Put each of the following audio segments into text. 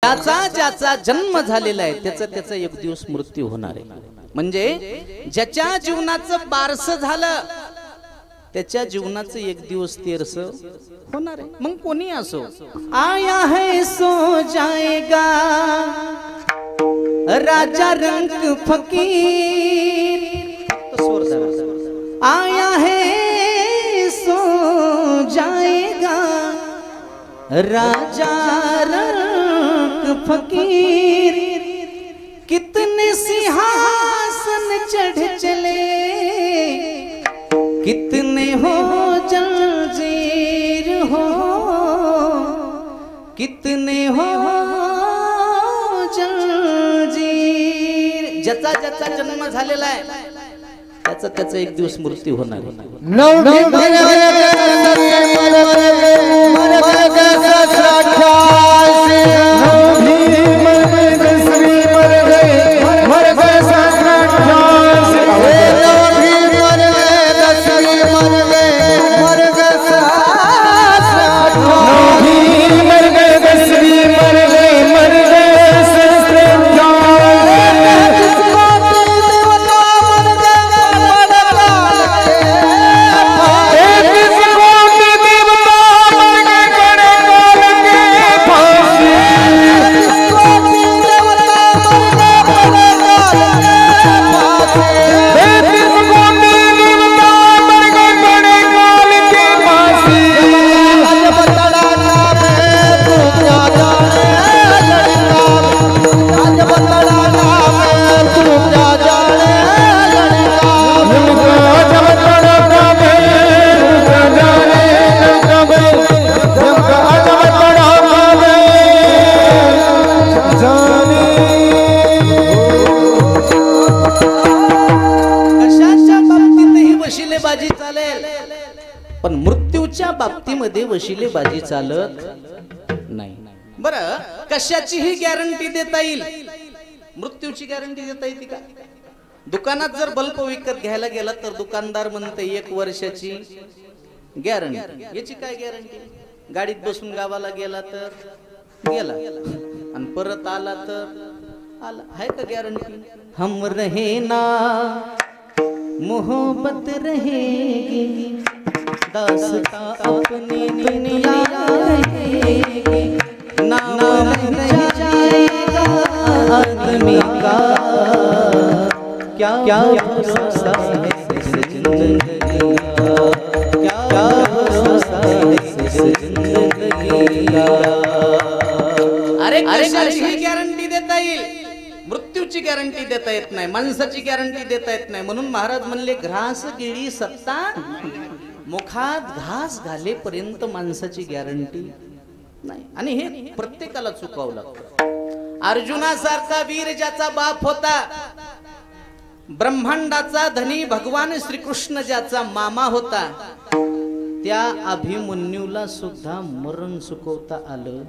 ज्याचा ज्याचा जन्म झालेला आहे त्याचा एक दिवस मृत्यू होणार आहे। म्हणजे ज्याच्या जीवनाचं बारस झालं त्याच्या जीवनाचं एक दिवस तेरस होणार आहे। मग कोणी असो, आया है सो जाएगा राजा रंग फकीर, आया है सो जाएगा राजा रंग फकीर, कितने सिंहासन चढ़ चले कितने हो जंजीर हो, कितने हो जंजीर। ज्याचा ज्याचा जन्म झालेला आहे त्याचा एक दिवस मृत्यू होणार आहे। पण मृत्यूच्या बाबतीमध्ये वशिलेबाजी चालत नाही। बरं, कशाचीही गॅरंटी देता येईल, मृत्यूची गॅरंटी देता येते का? दुकानात जर बल्ब विकत घ्यायला गेला तर दुकानदार म्हणते 1 वर्षाची गॅरंटी। याची काय गॅरंटी? गाडीत बसून गावाला गेला तर गेला आणि परत आला तर आला, आहे का गॅरंटी? हम रहे ना मोहब्बत रहेगी, दास्तां अपनी दुनिया रहेगी, नाम रह जाएगा आदमी का, क्या भरोसा है इस जिंदगी का, क्या भरोसा है इस जिंदगी का। अरे कशाची गॅरंटी देता येईल, मृत्यूची गॅरंटी देता येत नाही, माणसाची गॅरंटी देता येत नाही। म्हणून महाराज म्हणले, घ्रास गिळी सत्ता, मुखात घास घालेपर्यंत माणसाची गॅरंटी नाही। आणि हे प्रत्येकाला चुकावं लागतं। अर्जुनासारखा वीर ज्याचा बाप होता, ब्रह्मांडाचा धनी भगवान श्रीकृष्ण ज्याचा मामा होता, त्या अभिमन्यूला सुद्धा मरण चुकवता आलं।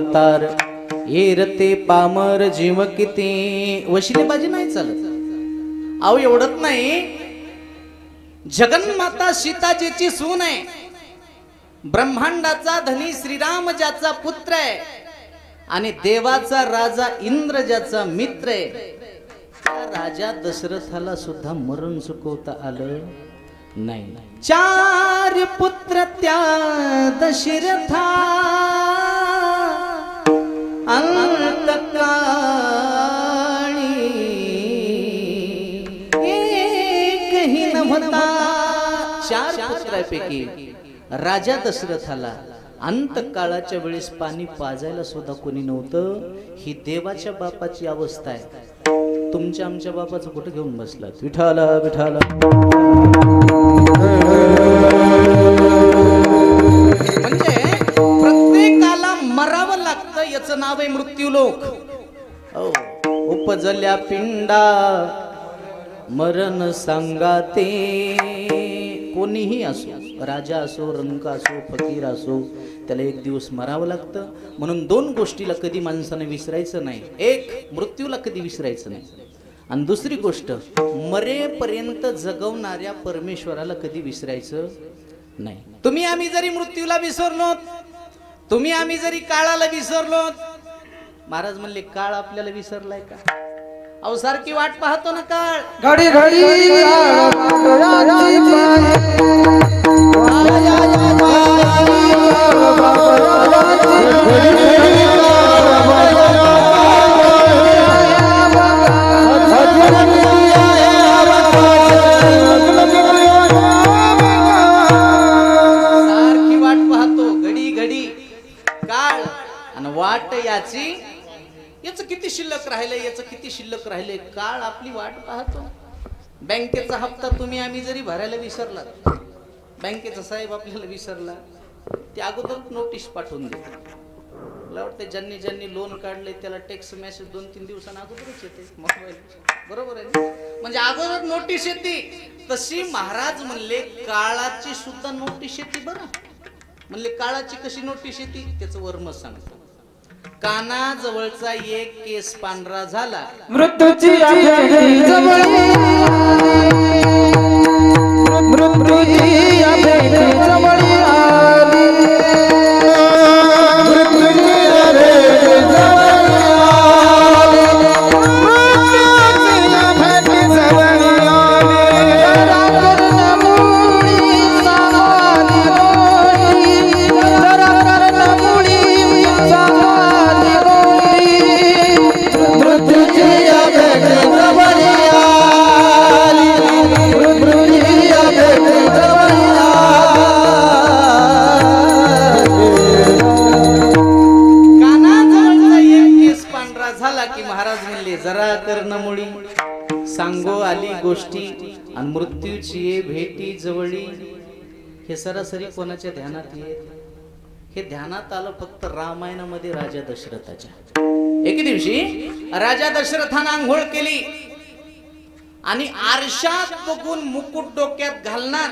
अवतार येरते पामर जीव किती वशिलेबाजी नाही चालत. अहो एवढंच नाही, जगन्माता सीता ज्याची सून आहे, ब्रह्मांडाचा धनी श्रीराम ज्याचा पुत्र आहे आणि देवाचा राजा इंद्र ज्याचा मित्र आहे, त्या राजा दशरथाला सुद्धा मरण चुकवता आलं नाही. 4 पुत्र त्या दशरथा अंतकाळी एकही नव्हता. 4 पुत्रांपैकी राजा दशरथाला अंतकाळाच्या वेळेस पाणी पाजायला सुद्धा कोणी नव्हतं. ही देवाच्या बापाची अवस्था आहे. तुमच्या आमच्या बापाचं कुठं घेऊन बसलात? विठाला विठाला. म्हणजे प्रत्येकाला मरावं लागतं, याचं नाव आहे मृत्यूलोक. उपजल्या पिंडा मरण सांगाते. कोणीही असो, राजा असो, रंक असो, फकीर असो, त्याला एक दिवस मरावं लागतं. म्हणून 2 गोष्टीला कधी माणसाने विसरायचं नाही. एक, मृत्यूला कधी विसरायचं नाही, आणि दुसरी गोष्ट, मरेपर्यंत जगवणाऱ्या परमेश्वराला कधी विसरायचं नाही. तुम्ही आम्ही जरी मृत्यूला विसरलो, तुम्ही आम्ही जरी काळाला विसरलो, महाराज म्हणले काळ आपल्याला विसरलाय का? अहो सारखी वाट पाहतो ना काळ. घडी घडी सारखी वाट पाहतो, घडी घडी काळ आणि वाट याची. याचं किती शिल्लक राहिलंय, याचं किती शिल्लक राहिलंय, काळ आपली वाट पाहतो. बँकेचा हप्ता तुम्ही आम्ही जरी भरायला विसरला, बँकेचा साहेब आपल्याला विसरला, ते अगोदर नोटीस पाठवून देते. मला वाटतं ज्यांनी ज्यांनी लोन काढले त्याला टेक्स्ट मेसेज 2-3 दिवसांना अगोदरच येते मोबाईल. बरोबर आहे ना? म्हणजे अगोदर नोटीस येते. तशी महाराज म्हणले काळाची सुद्धा नोटीस येते. बरं म्हणले काळाची कशी नोटीस येते त्याचं वर्म सांगतो. कानाजवळचा एक केस पांढरा झाला, मृत्यूची भेटी जवळी, मृत्यूची भेटी जवळी आली, मृत्यूची भेटी जवळी आली, मृत्यूची भेटी जवळी आली. जरा कर्णमुळी सामाली गोडी, जरा कर्णमुळी सामाली गोडी, मृत्यूची भेटी जवळी आली, मृत्यूची भेटी जवळी आली. कानाजवळचा एक केस पांढरा झाला की महाराज म्हणले जरा कर्णमुळी सांगो आली गोष्टी आणि मृत्यूची भेटी जवळी. हे सरासरी कोणाच्या ध्यानात येत? हे ध्यानात आलं फक्त रामायणामध्ये राजा दशरथाच्या. एके दिवशी राजा दशरथानं आंघोळ केली आणि आरशात बघून मुकुट डोक्यात घालणार,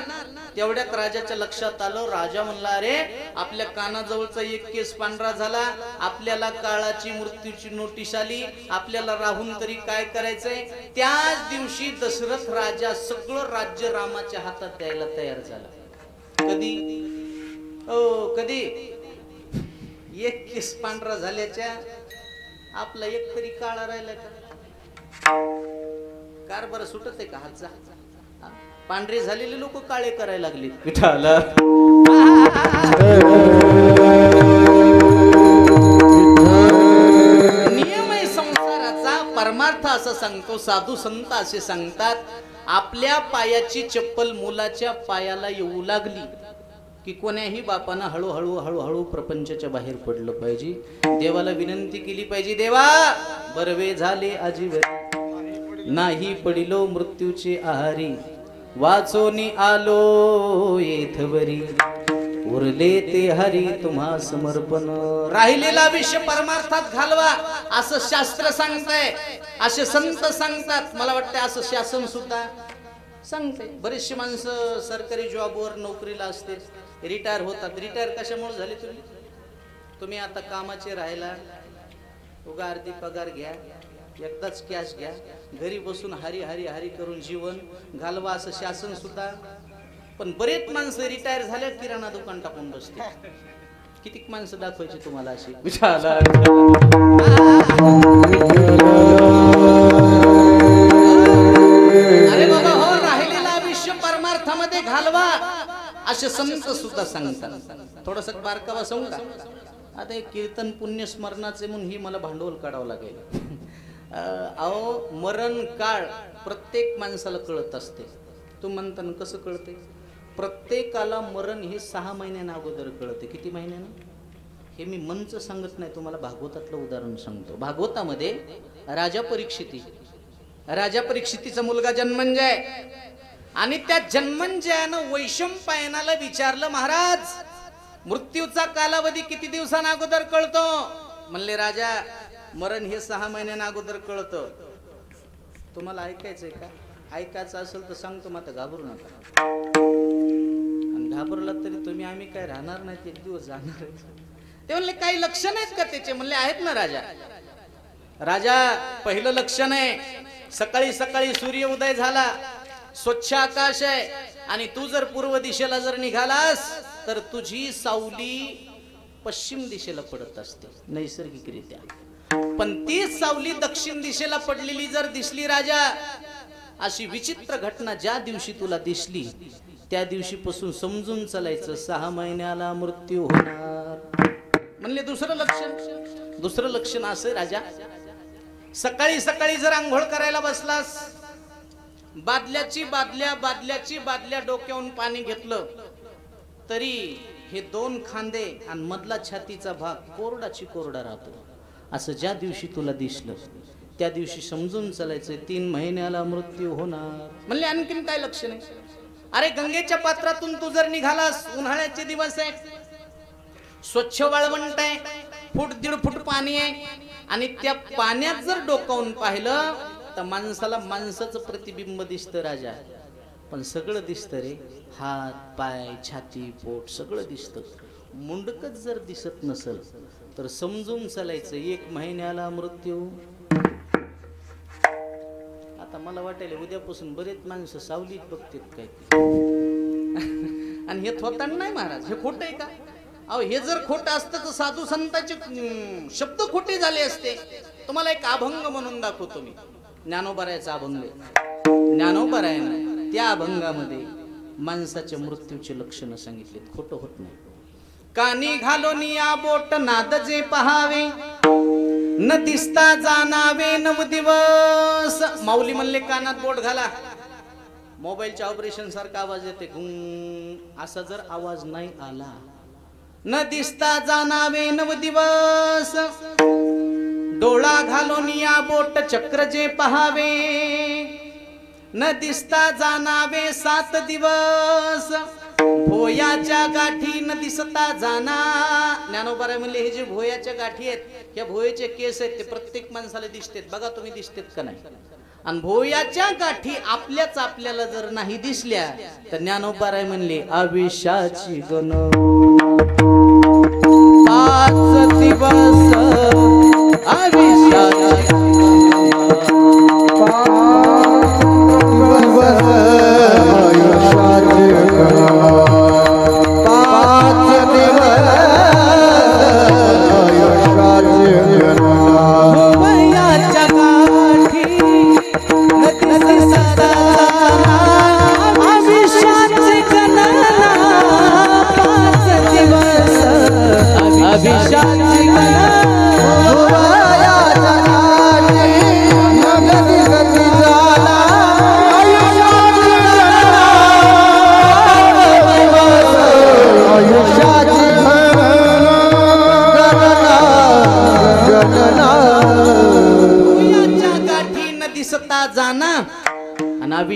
तेवढ्यात राजाच्या लक्षात आलं. राजा म्हणला अरे आपल्या कानाजवळचा एक केस पांढरा झाला, आपल्याला काळाची मृत्यूची नोटीस आली, आपल्याला राहून तरी काय करायचंय. त्याच दिवशी दशरथ राजा सगळं राज्य रामाच्या हातात द्यायला तयार झाला. कधी कधी एक केस पांढरा झाल्याच्या आपला एक तरी काळा राहिला का? कार बरं सुटत आहे का हातचा? पांढरे झालेले लोक काळे करायला लागले. विठाला नियम आहे संसाराचा, परमार्थ असं सांगतो. साधू संत असे सांगतात, आपल्या पायाची चप्पल मुलाच्या पायाला येऊ लागली की कोण्याही बापानं हळूहळू हळूहळू प्रपंचाच्या बाहेर पडलं पाहिजे. देवाला विनंती केली पाहिजे, देवा बरवे झाले आजीवर, नाही पडिलो मृत्यूचे आहारी, वाचोनी आलो येथवरी, उरले ते हरी तुम्हा समर्पण. राहिलेला आयुष्य परमार्थात घालवा असं शास्त्र सांगतंय, असे संत सांगतात. मला वाटतं असं शासन सुद्धा सांगते. बरेचशी माणसं सरकारी जॉबवर नोकरीला असते, रिटायर होतात. रिटायर कशामुळे झाले तुम्ही? तुम्ही आता कामाचे राहिला, उगा अर्धी पगार घ्या, एकदाच कॅश घ्या, घरी बसून हरी हरी हरी करून जीवन घालवा असं शासन सुद्धा. पण बरेच माणसं रिटायर झाले, किराणा दुकान टाकून बसते. कितीक माणसं दाखवायची तुम्हाला अशी? अरे बाबा हो, राहिलेलं आयुष्य परमार्थामध्ये घालवा असे संत सुद्धा सांगतात. थोडस बारकावा सांगू का? आता एक कीर्तन पुण्य स्मरणाचे म्हणून ही मला भांडवल काढावं लागेल. अहो, मरण काळ प्रत्येक माणसाला कळत असते. तू म्हणता कसं कळते? प्रत्येकाला मरण हे 6 महिन्यांना अगोदर कळते. किती महिन्यानं? हे मी मंच सांगत नाही, तुम्हाला भागवतातलं उदाहरण सांगतो. भागवतामध्ये राजा परीक्षितीचा मुलगा जन्मंजय, आणि त्या जन्मंजयानं वैशंपायनाला विचारलं, महाराज मृत्यूचा कालावधी किती दिवसांना अगोदर कळतो? म्हणले, राजा मरण हे 6 महिन्यांना अगोदर कळतं. तुम्हाला ऐकायचंय का? ऐकायचं असेल तर सांगतो, मात्र घाबरू नका. आणि घाबरला तरी तुम्ही, आम्ही काय राहणार नाही, एक दिवस जाणार आहे. ते म्हणले, काही लक्षण आहेत का त्याचे? म्हणले, आहेत ना राजा. राजा, पहिलं लक्षण आहे, सकाळी सकाळी सूर्य उदय झाला, स्वच्छ आकाश आहे, आणि तू जर पूर्व दिशेला जर निघालास तर तुझी सावली पश्चिम दिशेला पडत असते नैसर्गिकरित्या. पण तीच सावली दक्षिण दिशेला पडलेली जर दिसली राजा, अशी विचित्र घटना ज्या दिवशी तुला दिसली त्या दिवशीपासून समजून चालायचं 6 महिन्याला मृत्यू होणार. म्हणले, दुसरं लक्षण असं राजा, सकाळी सकाळी जर आंघोळ करायला बसलास, बादल्याची बादल्या डोक्यावरून पाणी घेतलं तरी हे 2 खांदे आणि मधला छातीचा भाग कोरडा राहतो. असं ज्या दिवशी तुला दिसलं त्या दिवशी समजून चालायचं 3 महिन्याला मृत्यू होणार. म्हणले, आणखीन काय लक्षण आहे? अरे, गंगेच्या पात्रातून तू जर निघालास, उन्हाळ्याचे दिवस आहे, स्वच्छ वाळवंट आहे, 1.5 फूट पाणी आहे, आणि त्या पाण्यात जर डोकावून पाहिलं तर माणसाला माणसाचं प्रतिबिंब दिसतं राजा. पण सगळं दिसतं रे, हात पाय छाती पोट सगळं दिसतं. मुंडकच जर दिसत नसल तर समजून चालायचं 1 महिन्याला मृत्यू. आता मला वाटेल उद्यापासून बरेच माणसं सावलीत बघतात काय. आणि हे थोतांड नाही महाराज, हे खोटं आहे का? अहो, हे जर खोटं असतं तर साधू संतांचे शब्द खोटे झाले असते. तुम्हाला एक अभंग म्हणून दाखवतो मी. ज्ञानोबरायाचा अभंग. ज्ञानोबरायानं त्या अभंगामध्ये माणसाच्या मृत्यूचे लक्षण सांगितलेत, खोटं होत नाही. कानी घालून या बोट नाद जे पहावे, न दिसता जाणावे 9 दिवस. माऊली म्हणले, कानात बोट घाला. मोबाईलच्या ऑपरेशन सारखा आवाज येते, गुंग असा जर आवाज नाही आला, न दिसता जाणावे 9 दिवस. डोळा घालून या बोट चक्र जे पहावे, न दिसता जाणावे 7 दिवस. भोयाच्या गाठी न दिसता जाना. ज्ञानोबराय म्हणले, हे जे भोयाच्या गाठी आहेत, ह्या भोयाचे केस आहेत, ते प्रत्येक माणसाला दिसतात. बघा तुम्ही, दिसतात का नाही? आणि भोयाच्या गाठी आपल्याला जर नाही दिसल्या तर ज्ञानोबराय म्हणले, आविष्याची गण 5 दिवस. आविष्याची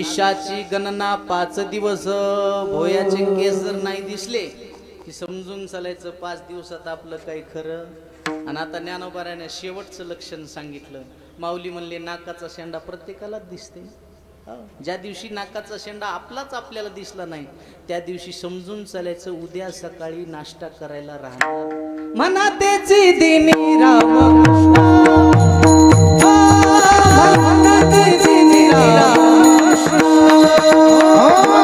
आयुष्याची गणना 5 दिवस. भोयाचे केस जर नाही दिसले की समजून चालायचं 5 दिवसात आपलं काही खरं. आणि आता ज्ञानोबरायाने शेवटचं लक्षण सांगितलं. माऊली म्हणले, नाकाचा शेंडा प्रत्येकाला दिसते. ज्या दिवशी नाकाचा शेंडा आपल्याला दिसला नाही त्या दिवशी समजून चालायचं उद्या सकाळी नाश्ता करायला राहणार. म्हणा त्याची दिनी राम कृष्ण म्हणा त्याची दिनी राम कृष्ण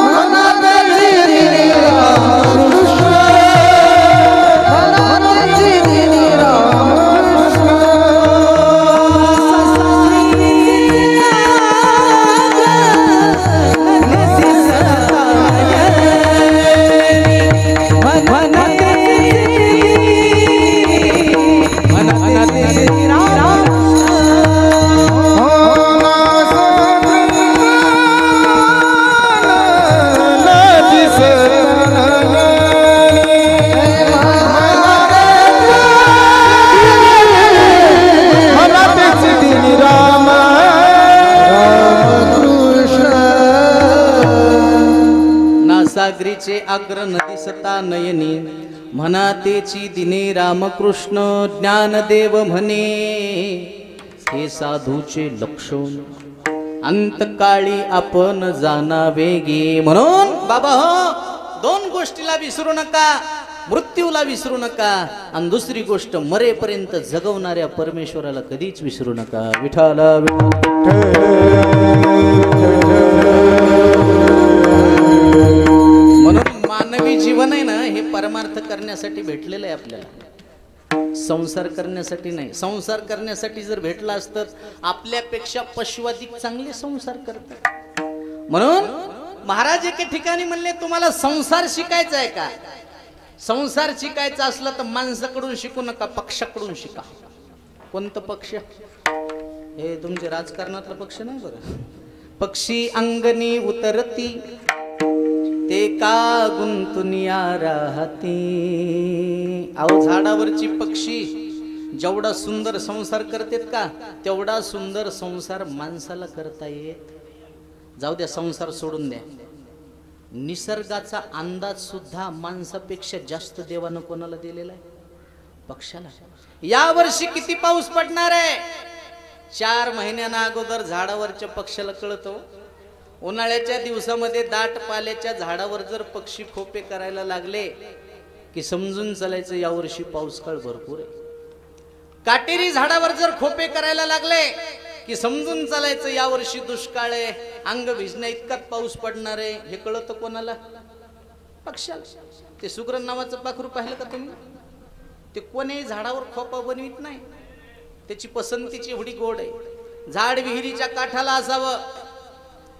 म्हणा त्याची दिनी राम कृष्ण म्हणा त्याची दिनी राम कृष्ण सागरीचे आग्र नदी सता नयनी म्हणा तेची दिने रामकृष्ण ज्ञानदेव म्हणे हे साधूचे लक्षण अंतकाळी आपण जाणावे गे. म्हणून बाबा हो, दोन गोष्टीला विसरू नका, मृत्यूला विसरू नका आणि दुसरी गोष्ट मरेपर्यंत जगवणाऱ्या परमेश्वराला कधीच विसरू नका. विठाला मानवी जीवन आहे ना, हे परमार्थ करण्यासाठी भेटलेलं आहे आपल्याला, संसार करण्यासाठी नाही. संसार करण्यासाठी जर भेटला असतं आपल्यापेक्षा पशुवाधिक चांगले संसार करतात. म्हणून महाराज एके ठिकाणी म्हणले तुम्हाला संसार शिकायचा आहे का, संसार शिकायचा असला तर माणसाकडून शिकू नका, पक्षाकडून शिका. कोणतं पक्ष? हे तुमचे राजकारणातला पक्ष नाही बरं. पक्षी अंगणी उतरती ते का गुंतुनिया राहती. अहो झाडावरची पक्षी जेवढा सुंदर संसार करतात का तेवढा सुंदर संसार माणसाला करता येत. जाऊ द्या, संसार सोडून द्या. निसर्गाचा अंदाज सुद्धा माणसापेक्षा जास्त देवानं कोणाला दिलेला आहे? पक्षाला. या वर्षी किती पाऊस पडणार आहे 4 महिन्यांना अगोदर झाडावरच्या पक्षाला कळतो. उन्हाळ्याच्या दिवसामध्ये दाट पाल्याच्या झाडावर जर पक्षी खोपे करायला लागले की समजून चालायचं यावर्षी पाऊस काळ भरपूर आहे. काटेरी झाडावर जर खोपे करायला लागले की समजून चालायचं यावर्षी दुष्काळ आहे, अंग भिजण्या इतकाच पाऊस पडणार आहे. हे कळतं कोणाला? पक्षाला. ते सुग्रण नावाचं पाखरू पाहिलं का तुम्ही? ते कोणीही झाडावर खोपा बनवित नाही, त्याची पसंतीची एवढी गोड आहे. झाड विहिरीच्या काठाला असावं,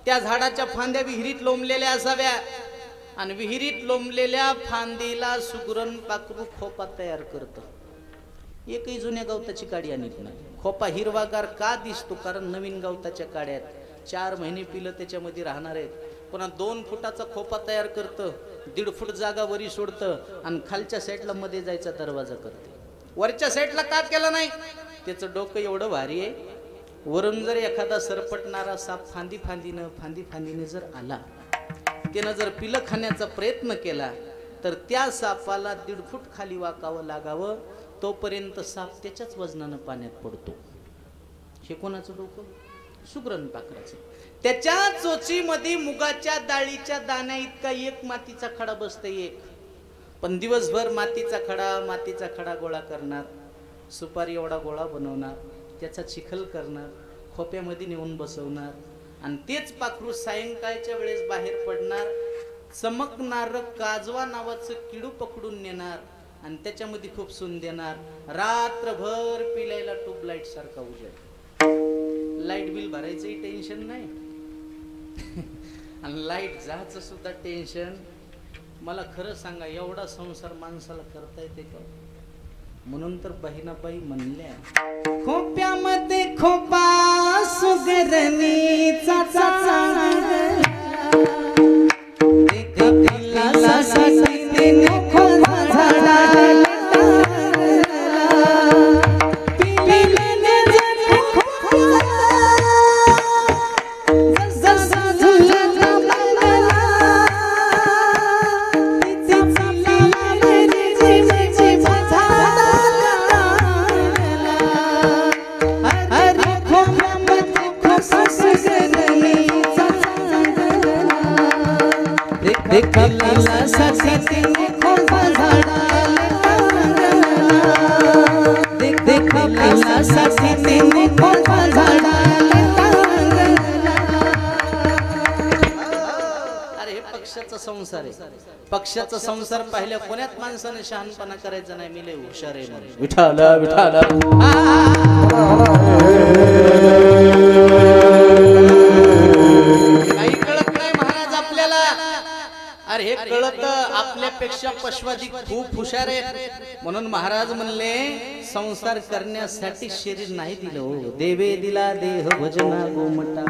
त्या झाडाच्या फांद्या विहिरीत लोंबलेल्या असाव्या आणि विहिरीत लोंबलेल्या फांदीला सुगरण पाखरू खोपा तयार करतं. एकही जुन्या गवताची काडी आणत नाही. खोपा हिरवागार का दिसतो? कारण नवीन गवताच्या काड्यात 4 महिने पिलं त्याच्यामध्ये राहणार आहेत. पुन्हा 2 फुटाचा खोपा तयार करतं, 1.5 फूट जागा वरी सोडतं आणि खालच्या साईडला मध्ये जायचा दरवाजा करते. वरच्या साईडला का केला नाही? त्याचं डोकं एवढं भारी आहे, वरून जर एखादा सरपटणारा साप फांदी फांदीने जर आला, त्यानं जर पिलं खाण्याचा प्रयत्न केला तर त्या सापाला 1.5 फूट खाली वाकावं लागावं, तोपर्यंत साप त्याच्याच वजनानं पाण्यात पडतो. हे कोणाचं डोकं? सुग्रण पाखराचं. त्याच्या चोचीमध्ये मुगाच्या डाळीच्या दाण्या इतका एक मातीचा खडा बसते एक. पण दिवसभर मातीचा खडा गोळा करणार, सुपारी एवढा गोळा बनवणार, त्याचा चिखल करणार, खोप्यामध्ये नेऊन बसवणार आणि तेच पाखरू सायंकाळच्या वेळेस बाहेर पडणार, चमकणार काजवा नावाचं किडू पकडून नेणार आणि त्याच्यामध्ये खूप सून देणार. रात्रभर पिल्याला ट्यूबलाईट सारखा उजेड. लाईट बिल भरायचंही टेन्शन नाही आणि लाईट जायचं सुद्धा टेन्शन. मला खरं सांगा, एवढा संसार माणसाला करता येते का? म्हणून तर बहिणाबाई म्हणल्या, खोप्यामध्ये खोपा सुगरणीचा संसार आहे. पक्षाचा संसार पाहिल्या कोण्यात माणसाने शहाणपणा करायचा नाही. मी लय हुशार आहे म्हणून. विठाल विठाल काही कळत नाही महाराज आपल्याला. अरे हे कळत आपल्यापेक्षा पशवाधिक खूप हुशार आहे. म्हणून महाराज म्हणले संसार करण्यासाठी शरीर नाही दिलं हो. देवे दिला देह भजना गोमटा,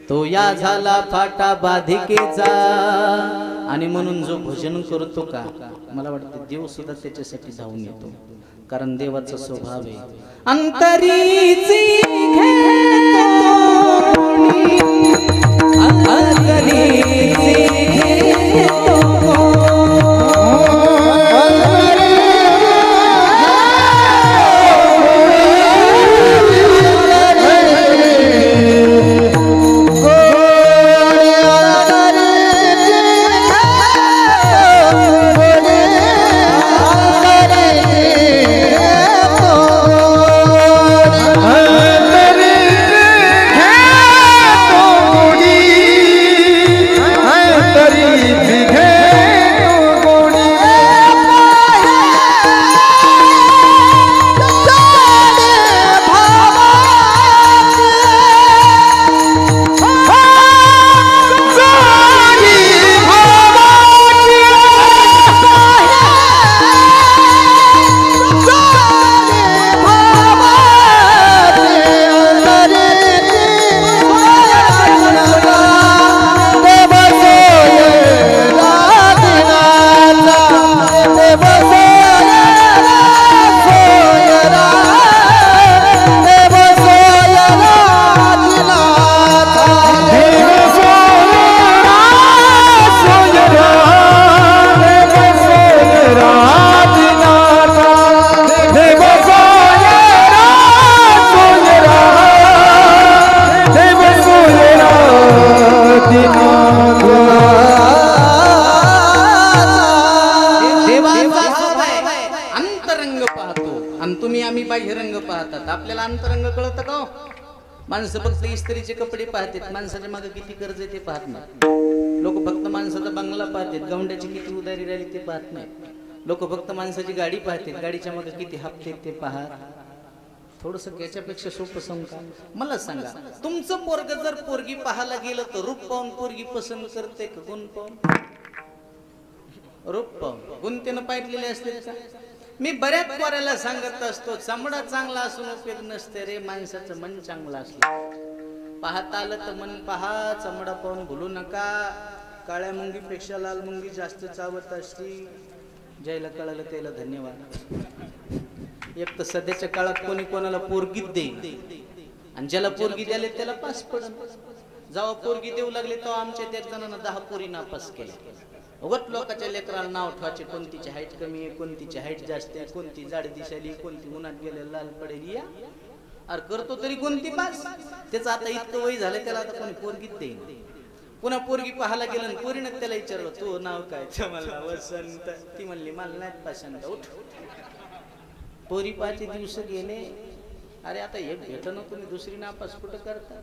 तो या झाला फाटा बाधिकेचा. आणि म्हणून जो भजन करतो का, मला वाटतं देव सुद्धा त्याच्यासाठी धावून येतो. कारण देवाचा स्वभाव आहे अंतरीची आपल्याला अंतरंग कळत का? माणसं फक्त इस्त्रीचे कपडे पाहतात, माणसाच्या मागे किती कर्ज आहे ते पाहत नाही. लोक फक्त माणसाचा बंगला पाहतात, गवंड्याची किती उधारी राहिली ते पाहत नाही. लोक फक्त माणसाची गाडी पाहतात, गाडीच्या मागे किती हप्ते ते पाहत. थोडस याच्यापेक्षा सोपं सांगा मला, सांगा तुमचं पोरग जर पोरगी पाहायला गेलं तर रूप पाहून पोरगी पसंत करते का गुण पाहून? रूप पाहून गुण त्यानं पाहिलेले असते का? मी बऱ्याच पोराला सांगत असतो, चमडा चांगला असून उपयोग नसते रे, माणसाचं मन चांगलं असलं. पाहता आलं तर मन पहा, चमडा पाहून भुलू नका. काळ्या मुंगीपेक्षा लाल मुंगी जास्त चावत असती. ज्याला कळालं त्याला धन्यवाद. एक तर सध्याच्या काळात कोणी कोणाला पोरगीत देईल, आणि ज्याला पोरगी द्याले त्याला पास पडन. जेव्हा पोरगी देऊ लागले तेव्हा आमच्या त्या जणांना 10 पोरी नापास केल्या. उगत लोकांच्या लेकराला नाव ठेवायचे, कोणतीची हाईट कमी आहे, कोणतीची हाईट जास्त आहे, कोणती जाड दिसायली, कोणती उन्हात गेले लाल पडेल. या अरे करतो तरी कोणती पास. त्याचं आता इतकं वय झालं त्याला आता कोणी पोरगीत देईल. पुन्हा पोरगी पाहायला गेलं, पोरीनं त्याला विचारलं तू नाव काय? मला वसंत. ती म्हणली मला नाही पसंत. उठ. पोरी पाहायचे दिवस गेले. अरे आता एक भेटणं तुम्ही दुसरी नापास कुठं करता?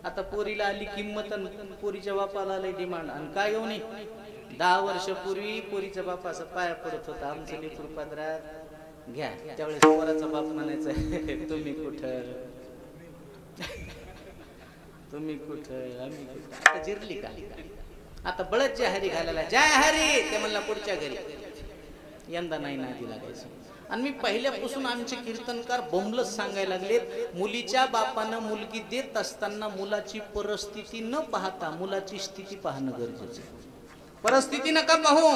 आता पोरीला आली किंमत, पोरीच्या बापाला आली डिमांड. आणि काय घेऊन 10 वर्षापूर्वी पोरीच्या बापा असं पाया पडत होता, आमचं लेकरू पदरात घ्या. त्यावेळेस पोराचा बाप म्हणायचं तुम्ही कुठं, तुम्ही कुठं, आम्ही कुठं. आता जिरली का? आता बळच जय हरी घालायला, जय हरी ते म्हणला पुढच्या घरी. यंदा नाही नादी लागायचं. आणि मी पहिल्यापासून आमचे कीर्तनकार बोंबलच सांगायला लागलेत, मुलीच्या बापानं मुलगी देत असताना मुलाची परिस्थिती न पाहता मुलाची स्थिती पाहणं गरजेचं. परिस्थिती नका पाहू,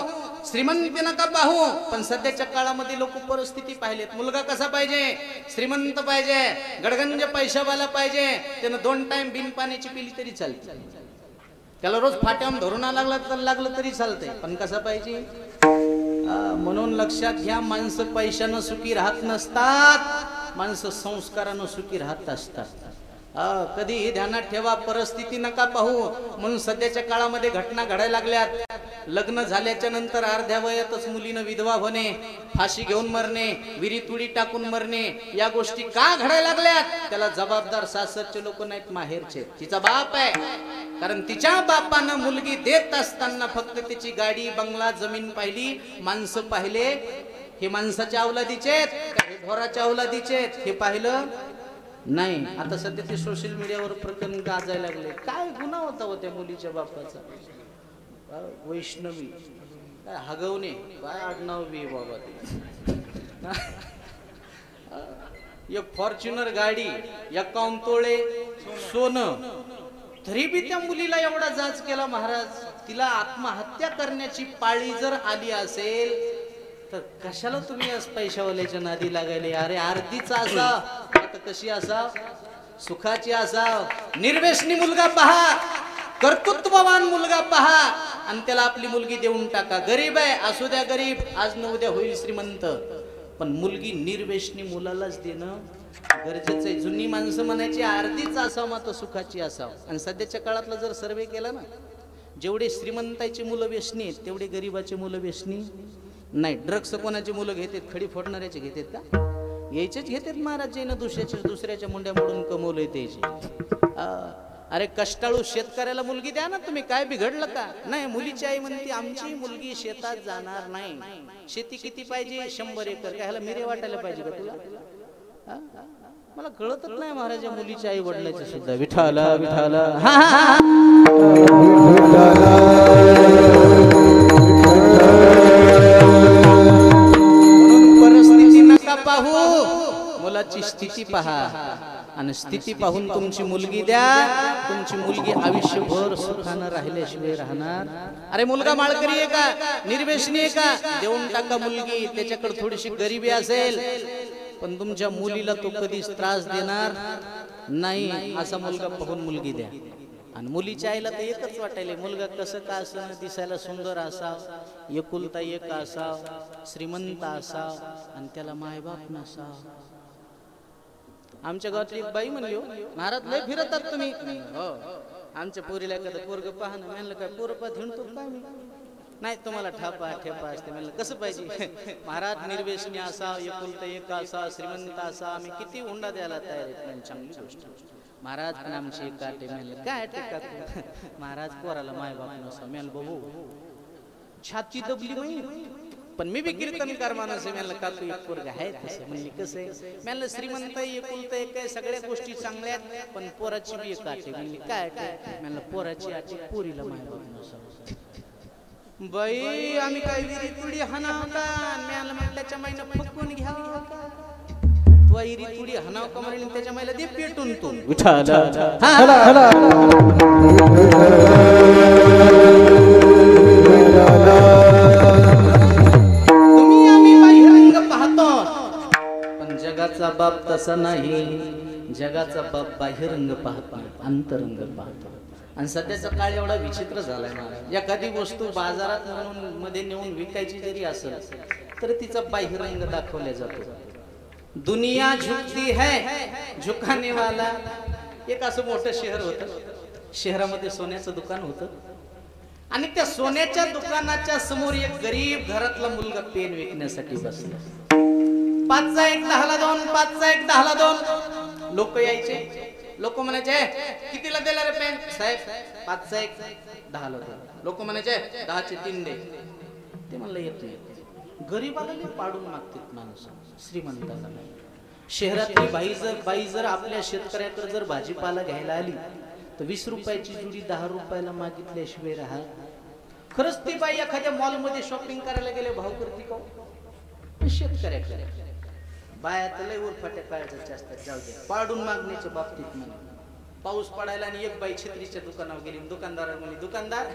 श्रीमंती नका पाहू. पण सध्याच्या काळामध्ये लोक परिस्थिती पाहिलेत. मुलगा कसा पाहिजे? श्रीमंत पाहिजे, गडगंज पैशावाला पाहिजे. त्यानं 2 टाइम बिन पाण्याची पिली तरी चालते, त्याला रोज फाट्यावर धरून लागलं तरी चालतंय. पण कसा पाहिजे? म्हणून लक्षात घ्या, माणसं पैशानं सुखी राहत नसतात, माणसं संस्कारानं सुखी राहत असतात. कधीही ध्यानात ठेवा, परिस्थिती नका पाहू. म्हणून सध्याच्या काळामध्ये घटना घडायला लागल्यात. लग्न झाल्याच्या नंतर अर्ध्या वयातच मुलीनं विधवा होणे, फाशी घेऊन मरणे, विहिरीत उडी टाकून मरणे, या गोष्टी का घडायला लागल्यात? त्याला जबाबदार सासरचे लोक नाहीत, माहेरचे. तिचा बाप आहे. कारण तिच्या बापानं मुलगी देत असताना फक्त तिची गाडी बंगला जमीन पाहिली, माणसं पाहिले, हे माणसाच्या अवलादीचे हे ढोराच्या अवलादीचे हे पाहिलं नाही. आता सध्या ते सोशल मीडियावर प्रकरण गाजायला लागले. काय गुन्हा होता हो त्या मुलीच्या बापाचा? वैष्णवी काय हगवणे काय आडनाव बी बाबा ते. एक फॉर्च्युनर गाडी 51 तोळे सोनं, तरी बी त्या मुलीला एवढा जाच केला महाराज. तिला आत्महत्या करण्याची पाळी जर आली असेल तर कशाला तुम्ही पैशावाल्याच्या नादी लागायले? अरे अर्धीच असा आता कशी असा सुखाची असा. निर्व्यसनी मुलगा पहा, कर्तृत्ववान मुलगा पहा आणि त्याला आपली मुलगी देऊन टाका. गरीब आहे असू द्या गरीब, आज न उद्या होईल श्रीमंत, पण मुलगी निर्व्यसनी मुलालाच देणं गरजेचं आहे. जुनी माणसं म्हणायची अर्धीच असावं मात्र सुखाची असावं. आणि सध्याच्या काळातला जर सर्वे केला ना, जेवढे श्रीमंताची मुलं व्यसनी आहेत तेवढे गरीबाची मुलं व्यसनी नाही. ड्रग्स कोणाची मुलं घेतात? खडी फोडणाऱ्याचे घेतात का? यायचेच घेतात महाराज. जैन दुसऱ्याच्या मुंड्या मोडून कमवलंय त्याचे. अरे कष्टाळू शेतकऱ्याला मुलगी द्या ना तुम्ही, काय बिघडलं का? नाही, मुलीची आई म्हणते आमची मुलगी शेतात जाणार नाही. शेती किती पाहिजे? 100 एकर. काय ह्याला मिरे वाटायला पाहिजे का तुला? मला कळतच नाही महाराज या मुलीच्या आई वडिलांचे सुद्धा. विठाला विठाला परिस्थिती नका पाहू, मुलाची स्थिती पहा आणि स्थिती पाहून तुमची मुलगी द्या. तुमची मुलगी आयुष्यभर सुखानं राहिल्याशिवाय राहणार. अरे मुलगा माळकरी आहे का? निर्व्यसनी आहे का? देऊन टाका मुलगी. त्याच्याकडे थोडीशी गरिबी असेल पण तुमच्या मुलीला तो कधीच त्रास देणार नाही. असा मुलगा पाहून मुलगी द्या. आणि मुलीच्या आईला तर एकच वाटायला, मुलगा कसं का असं दिसायला सुंदर असाव, एकुलता एक असाव, श्रीमंत असाव आणि त्याला मायबाप नसाव. आमच्या गावातली एक बाई म्हणली, हो महाराज लय फिरतात तुम्ही. हो आमच्या पोरीला एखादं पोरग पाहणं. म्हणलं काय पोरपा हिंडतो काय? मी नाही, तुम्हाला ठापा ठेपा असते. म्हणलं कसं पाहिजे? महाराज निर्व्यसनी असा, एकुलता एक असा, श्रीमंत असा, आम्ही किती हुंडा द्यायला तयार आहेत. चांगली गोष्ट महाराज, पण आमची एक काटे. म्हणलं काय टेका? महाराज पोराला मायबाप नसा. म्हणलं बाबू छाती दबली बाई, पण मी बी कीर्तनकार माणूस आहे. म्हणलं का तू एक पोरग आहे तसं? म्हणली कसं आहे? म्हणलं श्रीमंत एकुलता एक आहे, सगळ्या गोष्टी चांगल्या आहेत, पण पोराची बी एक काटे. म्हणली काय? म्हणलं पोराची आठी पोरीला मायबाप नसा. बाई आम्ही काय विरी तुडी हाणाव का? म्हणलं मग त्याच्या माईनं फुकून घ्यावं का? तू विरी तुडी हाणाव का? म्हणून त्याच्या माईला दे पेटून तू. तुम्ही आम्ही बाह्यरंग पाहतो पण जगाचा बाप तसा नाही. जगाचा बाप बाह्यरंग पाहतो, अंतरंग पाहतो. आणि सध्याचा काळ एवढा विचित्र झालाय महाराज. एखादी वस्तू बाजारात म्हणून मध्ये नेऊन विकायची जरी असेल तर तिचा बाह्यरंग दाखवला जातो. दुनिया झुकती है झुकाने वाला. एक असं मोठं शहर होतं, शहरामध्ये सोन्याचं दुकान होतं आणि त्या सोन्याच्या दुकानाच्या समोर एक गरीब घरातला मुलगा पेन विकण्यासाठी बसला. 5चा 1 10ला 2, 5चा 1 10ला 2. लोक यायचे, लोक म्हणायचे कितीला दिला रे पेन? साहेब 5चा 1 10ला 2. लोक म्हणायचे 10चे 3 दे. ते म्हणलं येत नाही. गरीबाला पाडून मागतात माणसं, श्रीमंताला नाही. शहरातली बाई जर आपल्या शेतकऱ्याकडे जर भाजीपाला घ्यायला आली तर 20 रुपयाची जुडी 10 रुपयाला मागितल्याशिवाय राहत. खरंच ती बाई एखाद्या मॉल मध्ये शॉपिंग करायला गेले भाव करते का? शेतकऱ्याकडे बाया तर लय उरफाट्या काळजाच्या असतात. जाऊ दे, पाडून मागण्याच्या बाबतीत नाही. पाऊस पडायला आणि एक बाई छत्रीच्या दुकानावर गेली. दुकानदार म्हणली, दुकानदार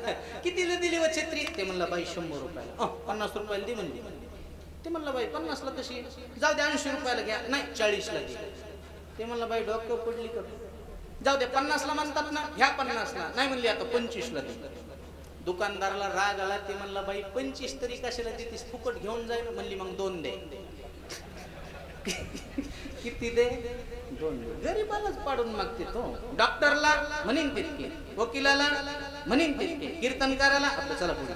कितीला दिली व छत्री? ते म्हणला बाई 100 रुपयाला. 50 रुपयाला दे म्हणली. ते म्हणलं बाई 50ला कशी? जाऊ दे 80 रुपयाला घ्या. नाही 40ला दे. ते म्हणलं बाई डॉक्टर पडली का? जाऊ दे 50ला म्हणतात ना, ह्या 50ला. नाही म्हणली आता 25ला दे. दुकानदाराला राग आला. ते म्हणला बाई 25 तरी कशाला देतीस? फुकट घेऊन जाईल. म्हणली मग 2 दे. किती दे? 2 दे. गरीबालाच पाडून मागते तो. डॉक्टरला म्हणीन तितके, वकिलाला म्हणीन तितके, कीर्तनकाराला चला पुढे.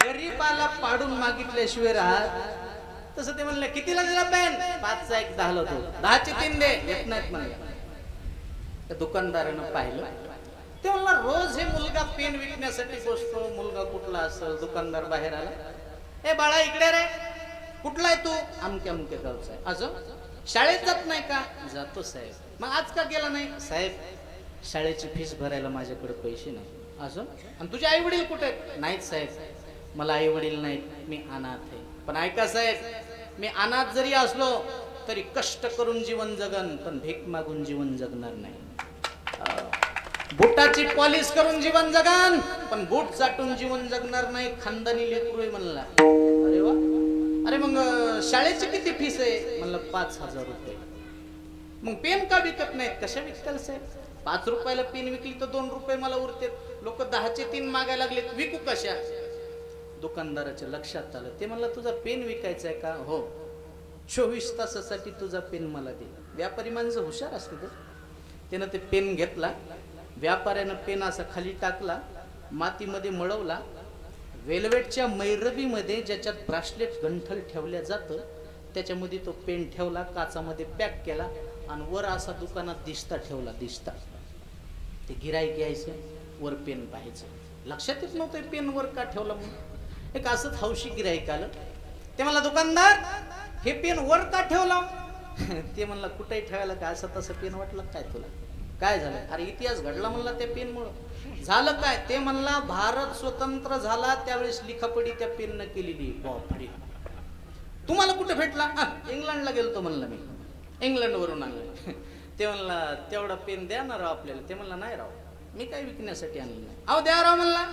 गरीबाला पाडून मागितल्याशिवाय राहत. तसं ते म्हणलं कितीला दिला पेन? 5चा 1 10ला 2. 10चे 3 दे. येत नाहीत म्हणले. त्या दुकानदारानं पाहिलं. ते म्हणला रोज हे मुलगा पेन विकण्यासाठी बसतो. मुलगा कुठला असेल? दुकानदार बाहेर आला. ए बाळा इकडे रे. कुठला आहे तू? अमक्या अमक्या गावचा आहे. अजून शाळेत जात नाही का? जातो साहेब. मग आज का गेला नाही? साहेब शाळेची फीस भरायला माझ्याकडे पैसे नाही. अजून आणि तुझे आई वडील कुठे आहेत? नाहीत साहेब, मला आई वडील नाहीत, मी अनाथ आहे. पण ऐका साहेब, मी अनाथ जरी असलो तरी कष्ट करून जीवन जगन, पण भीक मागून जीवन जगणार नाही. बुटाची पॉलिश करून जीवन जगन, पण बूट चाटून जीवन जगणार नाही. खानदानी लेकरू आहे म्हणला. अरे वा. अरे मग शाळेची किती फीस आहे? म्हणलं 5,000 रुपये. मग पेन का विकत नाहीत? कशा विकताल साहेब? 5 रुपयाला पेन विकली तर 2 रुपये मला उरते. लोक 10चे 3 मागायला लागले, विकू कशा? दुकानदाराच्या लक्षात आलं. ते म्हणलं तुझा पेन विकायचा आहे का? हो. 24 तासासाठी तुझा पेन मला दे. व्यापारी माणसं हुशार असते तर. त्यानं ते पेन घेतला. व्यापाऱ्यानं पेन असा खाली टाकला, मातीमध्ये मळवला. वेल्वेटच्या मैरबीमध्ये ज्याच्यात ब्रासलेट गंठल ठेवल्या जातं त्याच्यामध्ये तो पेन ठेवला, काचामध्ये पॅक केला आणि वर असा दुकानात दिसता ठेवला. दिसता ते गिराईक यायचं, वर पेन पाहायचं. लक्षात येत नव्हतं पेन वर का ठेवला म्हणून. एक असंच हौशी गिराईक आलं. ते म्हणला दुकानदार हे पेन वर का ठेवला? ते म्हणला कुठेही ठेवायला काय असं तसं पेन वाटलं काय तुला? काय झालं? अरे इतिहास घडला म्हणला त्या पेनमुळं. झालं काय? ते म्हणला भारत स्वतंत्र झाला त्यावेळेस लिखापडी त्या पेननं केलेली. बापरे. तुम्हाला कुठे भेटला? इंग्लंडला गेलतो म्हणलं मी, इंग्लंड वरून आणलं. ते म्हणला तेवढा पेन द्या ना राव आपल्याला. ते म्हणला नाही राव, मी काय विकण्यासाठी आणलं नाही. अहो द्या राव म्हणला,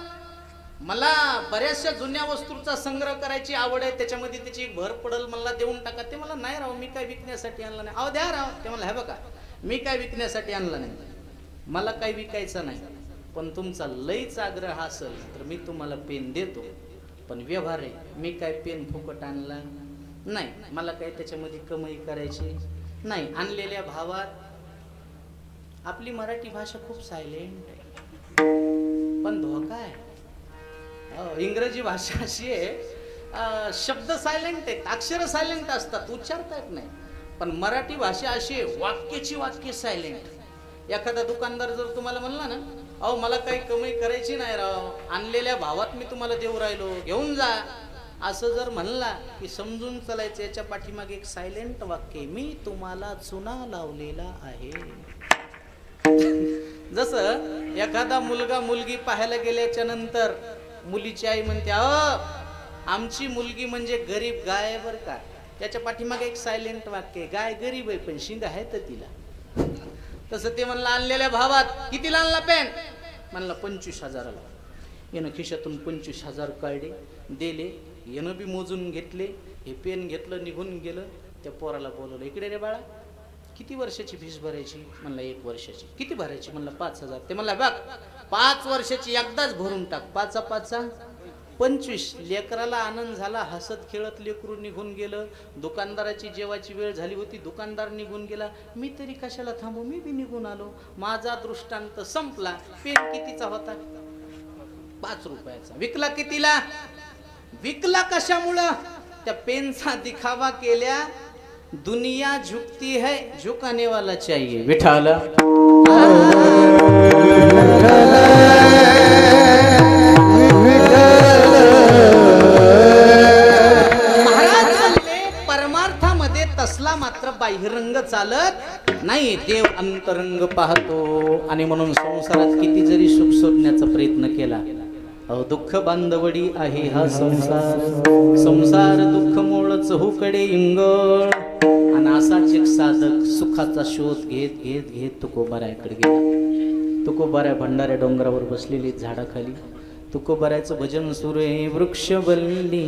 मला बऱ्याचशा जुन्या वस्तूंचा संग्रह करायची आवड आहे, त्याच्यामध्ये त्याची एक भर पडल, मला देऊन टाका. ते मला नाही राव, मी काय विकण्यासाठी आणलं नाही. अहो द्या राव. ते म्हणला हे बघा, मी काय विकण्यासाठी आणलं नाही, मला काय विकायचं नाही, पण तुमचा लईच आग्रह असेल तर मी तुम्हाला पेन देतो. पण व्यवहार आहे, मी काय पेन फुकट आणला नाही, मला काय त्याच्यामध्ये कमाई करायची नाही. आणलेल्या भावात आपली मराठी भाषा खूप सायलेंट आहे, पण धोका आहे. इंग्रजी भाषा अशी आहे, शब्द सायलेंट आहेत, अक्षर सायलेंट असतात, उच्चारता येत नाही. पण मराठी भाषा अशी आहे, वाक्याची वाक्य सायलेंट. एखादा दुकानदार जर तुम्हाला म्हणला ना, अहो मला काही कमाई करायची नाही राव, आणलेल्या भावात मी तुम्हाला देऊ राहिलो, घेऊन जा, असं जर म्हणला की समजून चालायचं याच्या पाठीमागे एक सायलेंट वाक्य, मी तुम्हाला चुना लावलेला आहे. जसं एखादा मुलगा मुलगी पाहायला गेल्याच्या नंतर मुलीची आई म्हणते, आमची मुलगी म्हणजे गरीब गाय आहे बरं का. त्याच्या पाठीमागे एक सायलेंट वाक्य आहे, गाय गरीब आहे पण शिंग आहे तर तिला. तसं ते म्हणलं आणलेल्या भावात कितीला आणला पेन? म्हणला 25,000ला. यानं खिशातून 25,000 काढले, दिले, यानं बी मोजून घेतले. हे पेन घेतलं, निघून गेलं. त्या पोराला बोलवलं, इकडे रे बाळा, किती वर्षाची फीस भरायची? म्हणला 1 वर्षाची. किती भरायची? म्हणला 5,000. ते म्हणला बघ, 5 वर्षाची एकदाच भरून टाक. 5 5 25. लेकराला आनंद झाला, हसत खेळत लेकरू निघून गेलं. दुकानदाराची जेवायची वेळ झाली होती, दुकानदार निघून गेला. मी तरी कशाला थांबू, मी बी निघून आलो. माझा दृष्टांत संपला. पेन कितीचा होता? 5 रुपयाचा. विकला कितीला? विकला कशामुळं? त्या पेनचा दिखावा केल्या. दुनिया झुकती है, झुकाने वाला चाहिए. विठाला परमार्थामध्ये तसला मात्र बाह्यरंग चालत नाही, देव अंतरंग पाहतो. आणि म्हणून संसारात किती जरी सुख शोधण्याचा प्रयत्न केला, दुःख बांधवडी आहे हा संसार. संसार दुःख मोळच हुकडे इंगळ. आणि असाच एक साधक सुखाचा शोध घेत घेत घेत तुकोबाऱ्याकडे गेला. तुकोबाऱ्या भंडाऱ्या डोंगरावर बसलेली झाडाखाली तुकोबाऱ्याचं भजन सुरू आहे. वृक्षवल्ली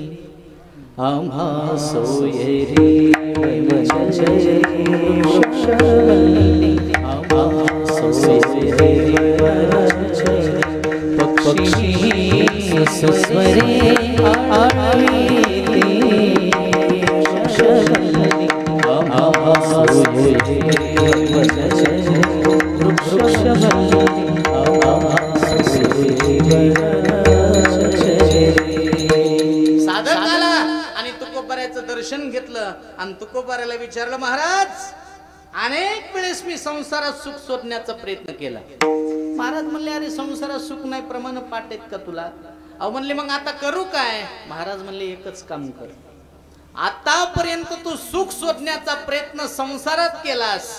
आम्हा सोयरी वृक्षवल्ली आम्हा सोयरी पक्षी सुस्वरे आळविते वृक्षवल्ली आम्हा सोयरी वृक्षवल्ली आम्हा सोयरी. साधक आला आणि तुकोबाऱ्याचं दर्शन घेतलं आणि तुकोबाऱ्याला विचारलं, महाराज अनेक वेळेस मी संसारात सुख शोधण्याचा प्रयत्न केला. महाराज म्हणले अरे संसारात सुख नाही, प्रमाण पाठ आहेत का तुला? अहो म्हणले मग आता करू काय? महाराज म्हणले एकच काम कर, आतापर्यंत तू सुख शोधण्याचा प्रयत्न संसारात केलास,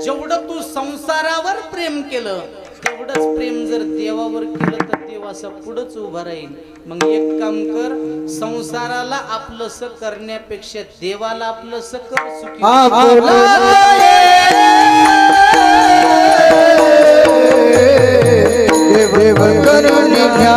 जेवढं तू संसारावर प्रेम केलं तेवढंच प्रेम जर देवावर केलं तर देव असं पुढंच उभा राहील. मग एक काम कर, संसाराला आपलंस करण्यापेक्षा देवाला आपलंस कर. सुखी देव करून घ्या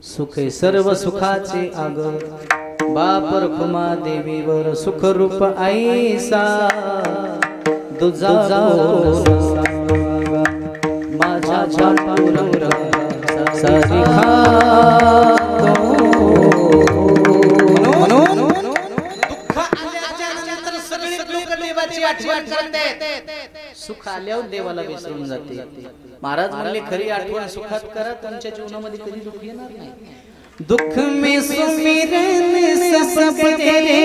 सुख सर्व सुखाचे आगर, बापर खुमा देवीवर सुख रूप आईसा, दुजा माझ्या छातीवर सारिखा दुःख आल्याच्या नंतर सगळी लोक देवाची आठवण करतात, सुख आल्यावर देवाला विसरून जाते. महाराज म्हणले खरी आठवण सुखात करा, तुमच्या जीवनामध्ये कधी दुःख येणार नाही. दुख में सुमिरन सब तेरे,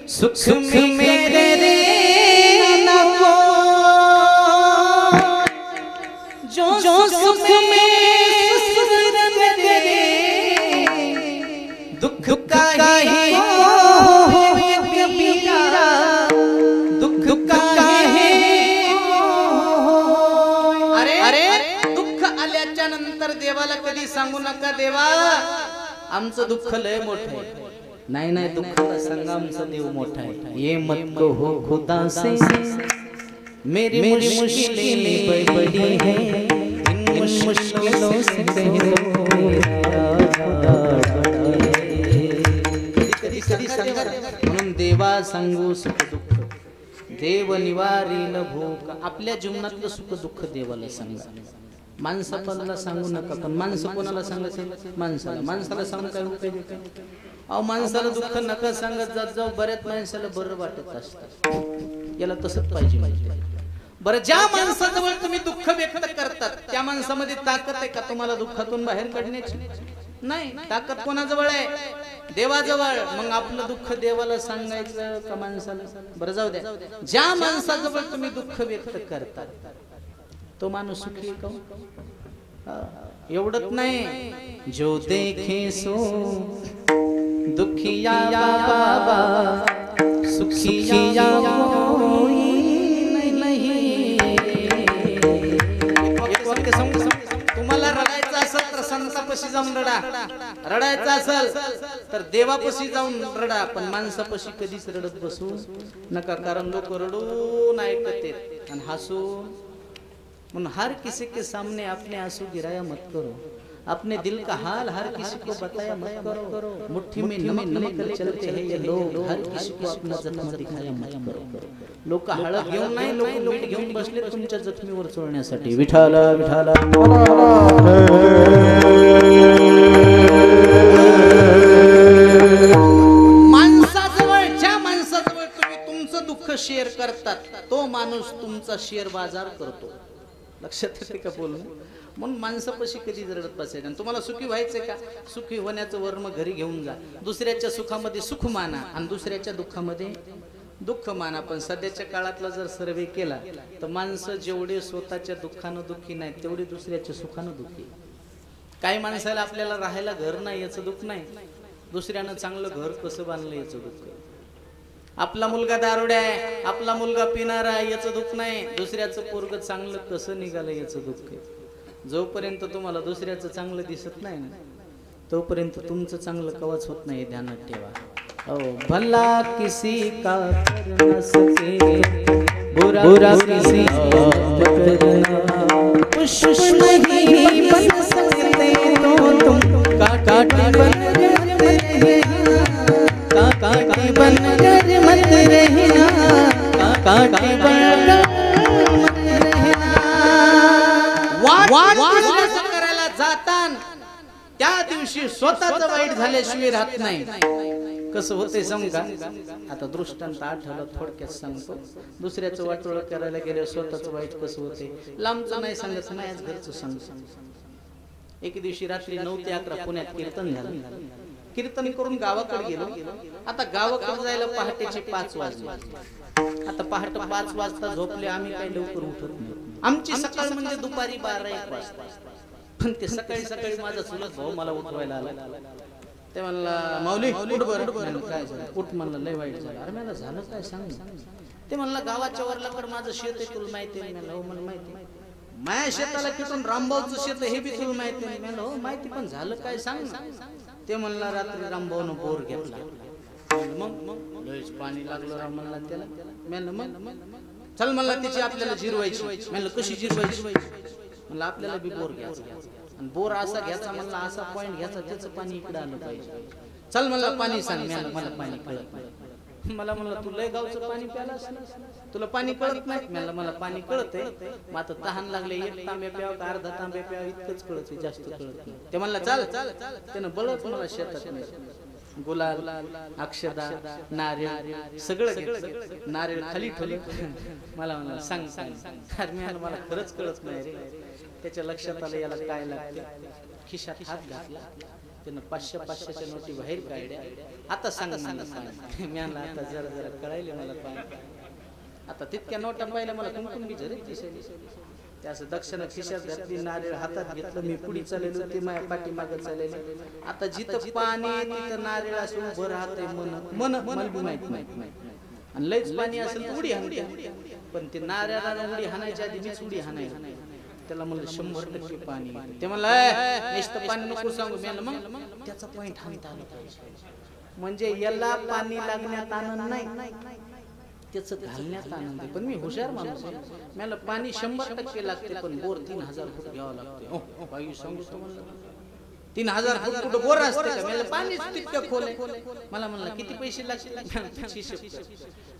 सुख में मेरे न को, जो सुख में सुमिरन तेरे, दुख का ही हो कबीरा, दुख का ही. अरे दुःख आल्याच्या नंतर देवाला कधी सांगू नका देवा आमचं दुःख लय मोठं आहे. नाही नाही, दुःखाला सांगा आमचा देव मोठा आहे. ये मत कहो खुदा से मेरी मुश्किलें बड़ी है, इन मुश्किलों से कहो मेरा खुदा बड़ा है. कधी सांगा म्हणून देवा सांगू सुख दुःख, देव निवारीन भूक. आपल्या जीवनातलं सुख दुःख देवाला सांगा. माणसाला सांगू नका. पण माणसं कोणाला सांगायचं? माणसाला सांगू काय उपयोग? अहो माणसाला दुःख नका सांगत जात जाऊ, बऱ्याच माणसाला बरं वाटत असतं. याला तसंच पाहिजे. बरं, ज्या माणसाजवळ तुम्ही दुःख व्यक्त करतात त्या माणसामध्ये ताकद आहे का तुम्हाला दुःखातून बाहेर काढण्याची? नाही. ताकद कोणाजवळ आहे? देवाजवळ. मग आपलं दुःख देवाला सांगायचं का माणसाला? बरं जाऊ द्या. ज्या माणसाजवळ तुम्ही दुःख व्यक्त करतात तो माणूस सुखी आहे का? एवढंच नाही, जो देखे सो दुखिया बाबा सुखिया कोई नहीं। एक वाक्य सांगू, तुम्हाला रडायचं असेल तर संतापाशी जाऊन रडा, रडायचं असेल तर देवापाशी जाऊन रडा, पण माणसापाशी कधीच रडत बसू नका, कारण लोक रडून ऐकते आणि हसून। म्हणून हर किसी के सामने अपने आंसू गिराया मत करो, अपने दिल का हाल हर किसी को बताया मत करो, मुट्ठी में नमक कर चलते हैं ये लोग, हर किसी को अपना जन्म दिखाया मत करो। लोक हळद घेऊन नाही, लोक मीठ घेऊन बसले तुमच्या जखमीवर चोळण्यासाठी। विठाला विठाला माणसाजवळ, ज्या माणसाजवळ तुम्ही तुमचं दुःख शेअर करतात तो माणूस तुमचा शेअर बाजार करतो। लक्षात येते का बोलून? म्हणून माणसापाशी कधी रडत बसायचं। आणि तुम्हाला सुखी व्हायचंय का? सुखी होण्याचं वर्म घरी घेऊन जा, दुसऱ्याच्या सुखामध्ये सुख माना आणि दुसऱ्याच्या दुःखामध्ये दुःख माना। पण सध्याच्या काळातला जर सर्वे केला तर माणसं जेवढे स्वतःच्या दुःखानं दुःखी नाहीत तेवढे दुसऱ्याच्या सुखानं दुःखी। काही माणसाला आपल्याला राहायला घर नाही याचं दुःख नाही, दुसऱ्यानं चांगलं घर कसं बांधलं याचं दुःख आहे। आपला मुलगा दारुड्या आहे, आपला मुलगा पिणारा आहे याचं दुःख नाही, दुसऱ्याचं पोरग चांगलं कसं निघालं याचं दुःख आहे। जोपर्यंत तुम्हाला दुसऱ्याचं चांगलं दिसत नाही ना तोपर्यंत तुमचं चांगलं कवच होत नाही, ध्यानात ठेवा। ओ भला किसी का कर न सके, बुरा किसी का करना, खुश नहीं बन सकते तो तुम काटी बनकर मत रहना, काटी बनकर करायला जातान त्या दिवशी स्वतःच वाईट झाल्याशिवाय राहत नाही। कसं होते सांगू का? आता दृष्टांत आठवलं, थोडक्यात सांगतो। दुसऱ्याचं वाटोळ करायला गेले स्वतःच वाईट कसं होते, लांबचं नाही सांगत, माझ्याच घरचं सांगतो। एक दिवशी रात्री 9 ते 11 पुण्यात कीर्तन झालं, कीर्तन करून गावाकडे गेलो। आता गावाकडे जायला पहाटेचे 5 वाजले। आता पहाटे 5 वाजता झोपले आम्ही, काही लवकर उठत नाही। आमची सकाळ म्हणजे दुपारी 12-1 वाजता। पण ते सकाळी सकाळी माझा चुलत भाऊ मला उठवायला आला, ते म्हणला माऊली उठ बरं। काय झालं? उठ म्हणलं, लय वाईट झालं। अरे मला झालं काय सांग? ते म्हणलं गावाच्या वरलाकडे माझं शेत आहे, तुला माहिती आहे? म्हणलं हो मला माहिती आहे। माझ्या शेताला किटून रामभाऊचं शेत हे बी तुला माहिती आहे? म्हणलं हो माहिती, पण झालं काय सांग? ते म्हणला रात्री रामभाऊनं बोर घेतला, मग लयच पाणी लागलं राम म्हणला त्याला। म्हणलं मग चल म्हणला तिची आपल्याला जिरवायची। म्हणलं कशी जिरवायची? म्हणलं आपल्याला बी बोर घ्यायचा, आणि बोर असा घ्यायचा म्हणला, असा पॉइंट घ्यायचा त्याचं पाणी इकडे आलं पाहिजे। चल म्हणला पाणी सांग। मला पाणी कळत नाही। मला म्हणलं तू लय गावचं पाणी प्यालास, तुला पाणी कळत नाही? म्हणलं मला पाणी कळत आहे, मग आता तहान लागले, 1 तांबे प्याव का अर्धा तांबे प्याव इतकंच कळत, जास्त कळत नाही। ते म्हणला चाल। त्यानं बळच मला शेतात गुलाल, अक्षदा, नारळ सगळं नारळ खाली ठेवले। मला म्हणला सांग सांग। मला खरंच कळत नाही रे। त्याच्या लक्षात आलं याला काय लागते, खिशात हात घातला, त्यानं 500-500च्या नोटी बाहेर काढल्या। आता सांग मी आता जरा जरा कळायले मला पाणी। आता तितक्या नोटा पाहिल्या मला कुंकुम बी झरे दिसायली। त्याचं दक्षिण खिशात घातली, नारळ हातात घेतलं, मी पुढे चाललेलो, ते माझ्या पाठीमागे चाललेले। आता जिथं पाणी तिथं नारळ असं उभं राहतंय, मन मला बी माहित नाही। आणि लयच पाणी असेल तर उडी हाणते, पण ते नारळाला उडी हाणायच्या आधी मीच उडी हाणायची। त्याला म्हणलं 100% पाणी। ते म्हणलं नुसतं पाणी नको सांगू। मग त्याचा पॉइंट हाणता आला पाहिजे, म्हणजे याला पाणी लागण्यात आनंद नाही, त्याचं घालण्यात आनंद आहे। पण मी हुशार माणूस आहे, मला पाणी 100% लागते, पण बोर 3000 फूट घ्यावं लागते। बाई सांगू म्हणलं 3000 फूट कुठं बोर असते का? मला पाणी तितकं खोल आहे। मला म्हणलं किती पैसे लागतील?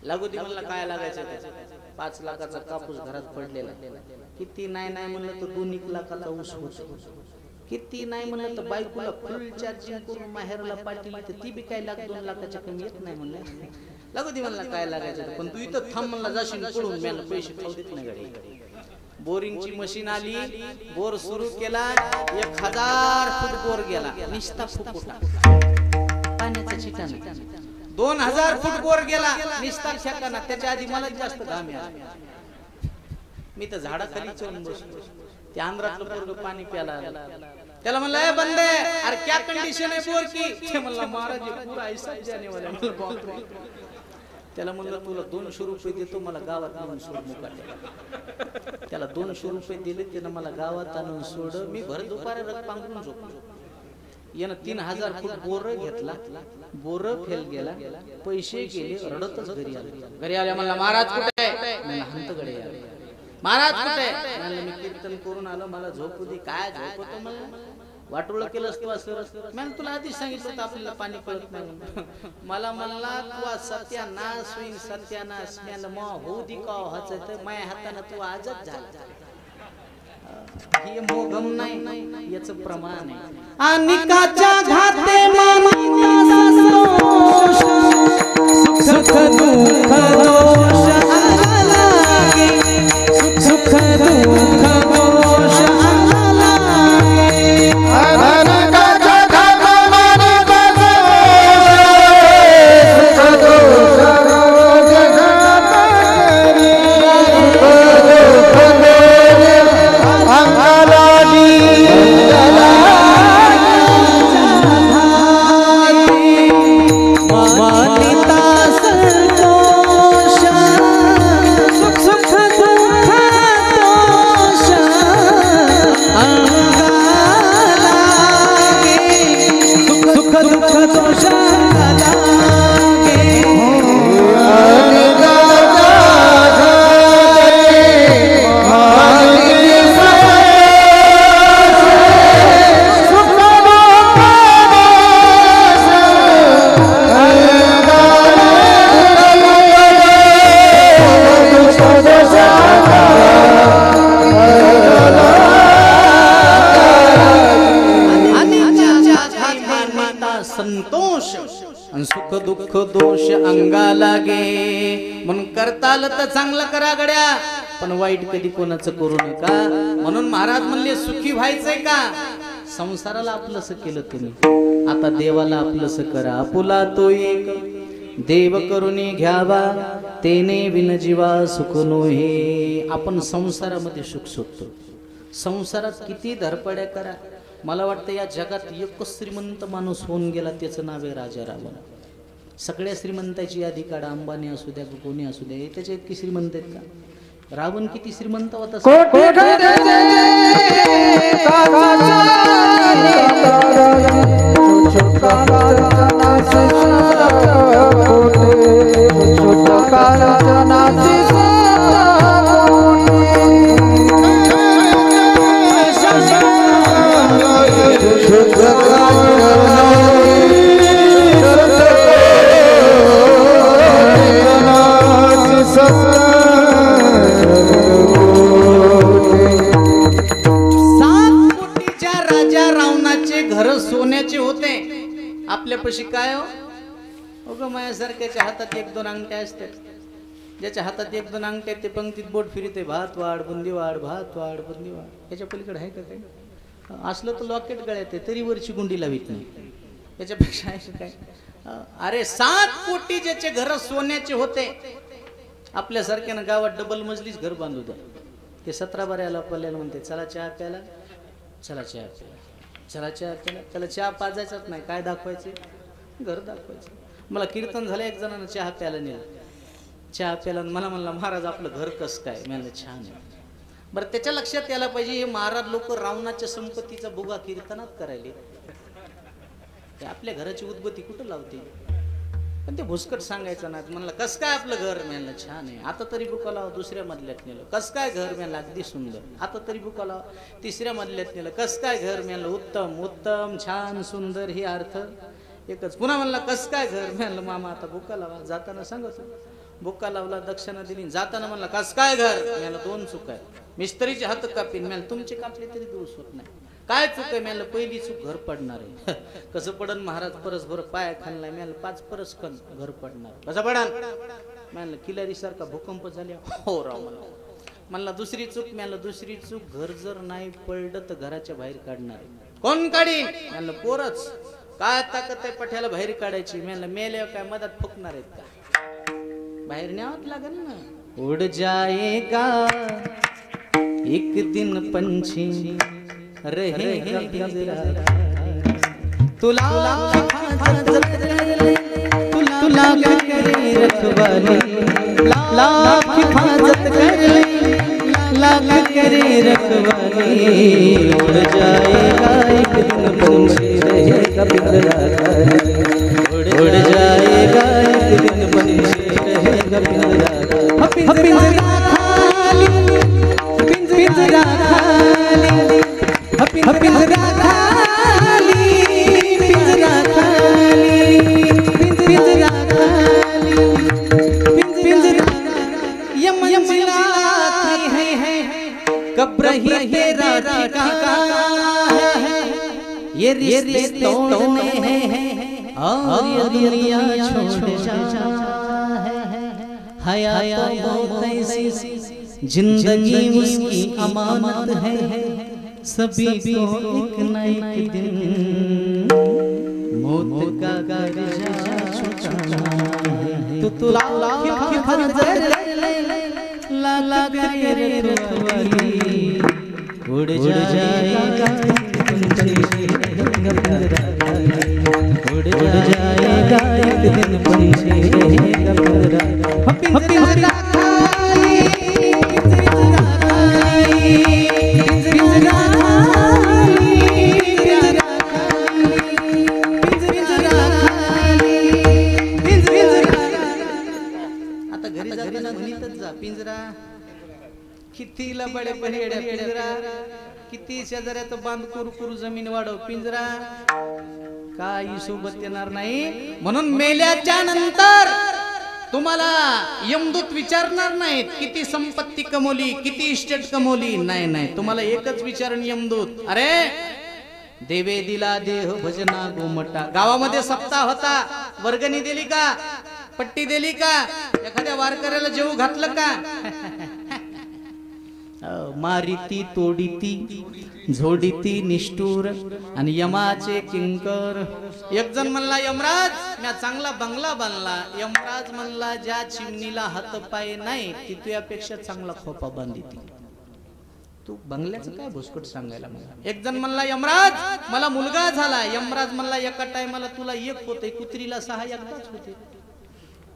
लागू दे म्हणलं, काय लागायचं? 5 लाखाचा कापूस घरात पडलेला, किती नाही म्हणलं तर 2-1 लाखाचा ऊस होतो, किती नाही म्हणलं तर बायकोला फुल चार्जिंग करून माहेरला पाठवली तर ती बी काय 1-2 लाखाच्या कमी येत नाही म्हणलं। लागू दे म्हणलं काय लागायचं, पण तू इथं थांब म्हणला, जाशील पडून। मला पैसे खाऊ देत नाही गाडी। बोरिंगची मशीन आली, बोर सुरू केला, 1000 फूट बोर गेला, निस्ता फुकुटा पाण्याचा छिटाना। 2000 फूट बोर गेला, निस्ता ठेकाना। त्याच्या आधी मला जास्त घाम आला, मी तर झाडाखाली चढून बसलो। ते आंध्रातलं पोरग पाणी प्यायला आला, त्याला म्हणलं ए बंदे, अरे क्या कंडिशन है बोर की? ते म्हणला महाराज पूरा ऐसा जाने वाला। त्याला म्हणलं तुला 200 रुपये देतो, मला गावात आणून सोड मुकाट्याला. त्याला 200 रुपये दिले, त्यानं मला गावात आणून सोड. मी भर दुपारी रग पांघरून झोपलो. यानं 3000 फूट बोर घेतला, बोर फेल गेला, पैसे गेले, रडतच घरी आले. घरी आले म्हणला महाराज कुठे आहे? हंतकडे आले. महाराज कुठे आहे? म्हणलं मी कीर्तन करून आलो, मला झोपू दे. काय झोपतो मला? वाटोळ केलंस तू असं? मी तुला आधीच सांगितलं होतं आपल्याला पाणी कळत नाही. मला म्हणला तू सत्यानाश होईन, सत्यानाश. मी होऊ दे का हचत माझ्या हाताने तू आजच झाला. हे मोघम नाही, याच प्रमाण आहे. अनिकाच्या घाते मानिता संतोष, सुख दुःख दोष आलागे, सुख दुःख दोष आलागे. अनिकाच्या घाते मानिता सुख दोष सुख दुःख दोष अंगा लागे. म्हणून करता आलं तर चांगलं करा गड्या, पण वाईट कधी कोणाचं करू नका. म्हणून महाराज म्हणले सुखी व्हायचंय का? संसाराला आपलंस केलं तुम्ही, आता देवाला आपलंस करा. आपुला तो एक देव करुणी घ्यावा, तेने विन जीवा सुख नोहे. आपण संसारामध्ये सुख शोधतो. संसारात किती धडपड्या करा. मला वाटतं या जगात एकच श्रीमंत माणूस होऊन गेला, त्याचं नाव आहे राजा रावण. सगळ्या श्रीमंताची यादी काढा, अंबानी असू द्या, कोणी असू द्या, त्याच्या इतकी श्रीमंत आहेत का? रावण किती श्रीमंत होता? आपल्यापाशी काय हो माझ्यासारख्याच्या हातात 1-2 अंगठ्या असतात. ज्याच्या हातात 1-2 अंगठ्या ते पंक्तीत बोट फिरते, भात वाढ बुंदी वाढ, भात वाढ बुंदी वाढ. याच्या पलीकडे आहे का काही? असलं तर लॉकेट गळ्यात आहे तरी वरची गुंडी लावित नाही. याच्यापेक्षा आहे काय? अरे 7 कोटी ज्याचे घर सोन्याचे होते, आपल्यासारख्यानं गावात डबल मजलीच घर बांधू द्या. ते 17 बाऱ्याला पल्ल्याला म्हणते चला चहा प्याला, चला चहा प्याला, चला चहा प्याला. त्याला चहा पाजायचाच नाही, काय दाखवायचे? घर दाखवायचं. मला कीर्तन झालं, एक जणांना चहा प्यायला नेलं. चहा प्याला मला म्हणला महाराज आपलं घर कसं काय? मी म्हणलं छान आहे. बरं त्याच्या लक्षात यायला पाहिजे हे महाराज लोक रावणाच्या संपत्तीचा बुगा कीर्तनात करायले. ते आपल्या घराची उद्बत्ती कुठं लावते? पण ते भुसकट सांगायचं नाही. म्हणलं कस काय आपलं घर? मी म्हणलं छान आहे. आता तरी बुका लाव. 2ऱ्या मजल्यात नेलं. कस काय घर? मी म्हणलं अगदी सुंदर. आता तरी बुका लाव. 3ऱ्या मजल्यात नेलं. कस काय घर? मी म्हणलं उत्तम उत्तम छान सुंदर. हे अर्थ एकच. पुन्हा म्हणला कस काय घर? मी म्हणलं मामा आता बुका लावा. जाताना सांगतो. बुक्का लावला, दक्षिणा दिली. जाताना म्हणला कस काय घर? मी म्हणलं 2 चूक आहे. मिस्त्रीचे हात कापीन. मी म्हणलं तुमचे कापले तरी दोष होत नाही. काय चूक आहे? मी म्हणलं पहिली चूक घर पडणार आहे. कसं पडन महाराज? परसभर पाया खाल्लाय. मी म्हणलं 5 परस खण घर पडणार. कसं पडन? मी म्हणलं किल्लारी सारखा भूकंप झाला. हो राव म्हणला 2री चूक. मी म्हणलं 2री चूक घर जर नाही पडलं तर घराच्या बाहेर काढणार आहे. कोण काढीन? मी म्हणलं पोरच. काय ताकद आहे पठ्याला बाहेर काढायची? मी म्हणलं मेल्यावर काय मदत फुकणार आहेत का? बाहेर न्यावं लागेल ना. उड जाएगा एक दिन पंछी रहेगा पिंजरा, तुला लाख करे रखवाली, लाख हिफाजत कर ले, लाख करे रखवाली। उड़ जाएगा एक दिन पंछी रहेगा पिंजरा खाली, उड़ जाएगा एक दिन पंछी रहेगा पिंजरा खाली, पिंजरा खाली, पिंजरा खाली, पिंजरा खाली, पिंजरा खाली, पिंजरा खाली, पिंजरा। ये मंजिला है कब्र ही तेरा ठिकाना है, ये रिश्ते तोड़ने हैं और ये दुनिया छोड़ जा है। हयात मौत ऐसी जिंदगी उसकी अमानत है, सभी को एक न एक दिन मौत का कर्जा चुकाना है। तो लाख हिफाजत ले, लाख करे रखवाली। उड़ जाएगा पंछी रहेगा पिंजरा खाली, उड़ जाएगा एक दिन पंछी रहेगा पिंजरा खाली, पिंजरा खाली, पिंजरा खाली, पिंजरा खाली, पिंजरा खाली, पिंजरा खाली। आता घरी जाताना म्हणतच जा पिंजरा कितीला बडे पहेड्या पिंजरा, किती शेजाऱ्याचं बांध कुरकुरू जमीन वाढव पिंजरा, काही सोबत येणार नाही। म्हणून मेल्याच्या नंतर तुम्हाला यमदूत विचारणार नाहीत किती संपत्ती कमवली, किती इस्टेट कमवली, नाही नाही, तुम्हाला एकच विचारण यमदूत, अरे देवे दिला देह भजना गोमटा। गावामध्ये सप्ताह होता, वर्गणी दिली का, पट्टी दिली का, एखाद्या वारकऱ्याला जेवू घातलं का? मारिती तोडीती झोडीती निष्ठूर आणि यमाचे किंकर। एक जण म्हणला यमराज मी चांगला बंगला बांधला, यमराज म्हणला ज्या चिमणीला हात पाय नाही ती तुझ्यापेक्षा चांगला खोपा बांधिती, तू बंगल्याचं काय भुसकट सांगायला मला। एक जण म्हणला यमराज मला मुलगा झाला, यमराज म्हणला एका टायमाला तुला एक होते, कुत्रीला 6 एकदाच होते,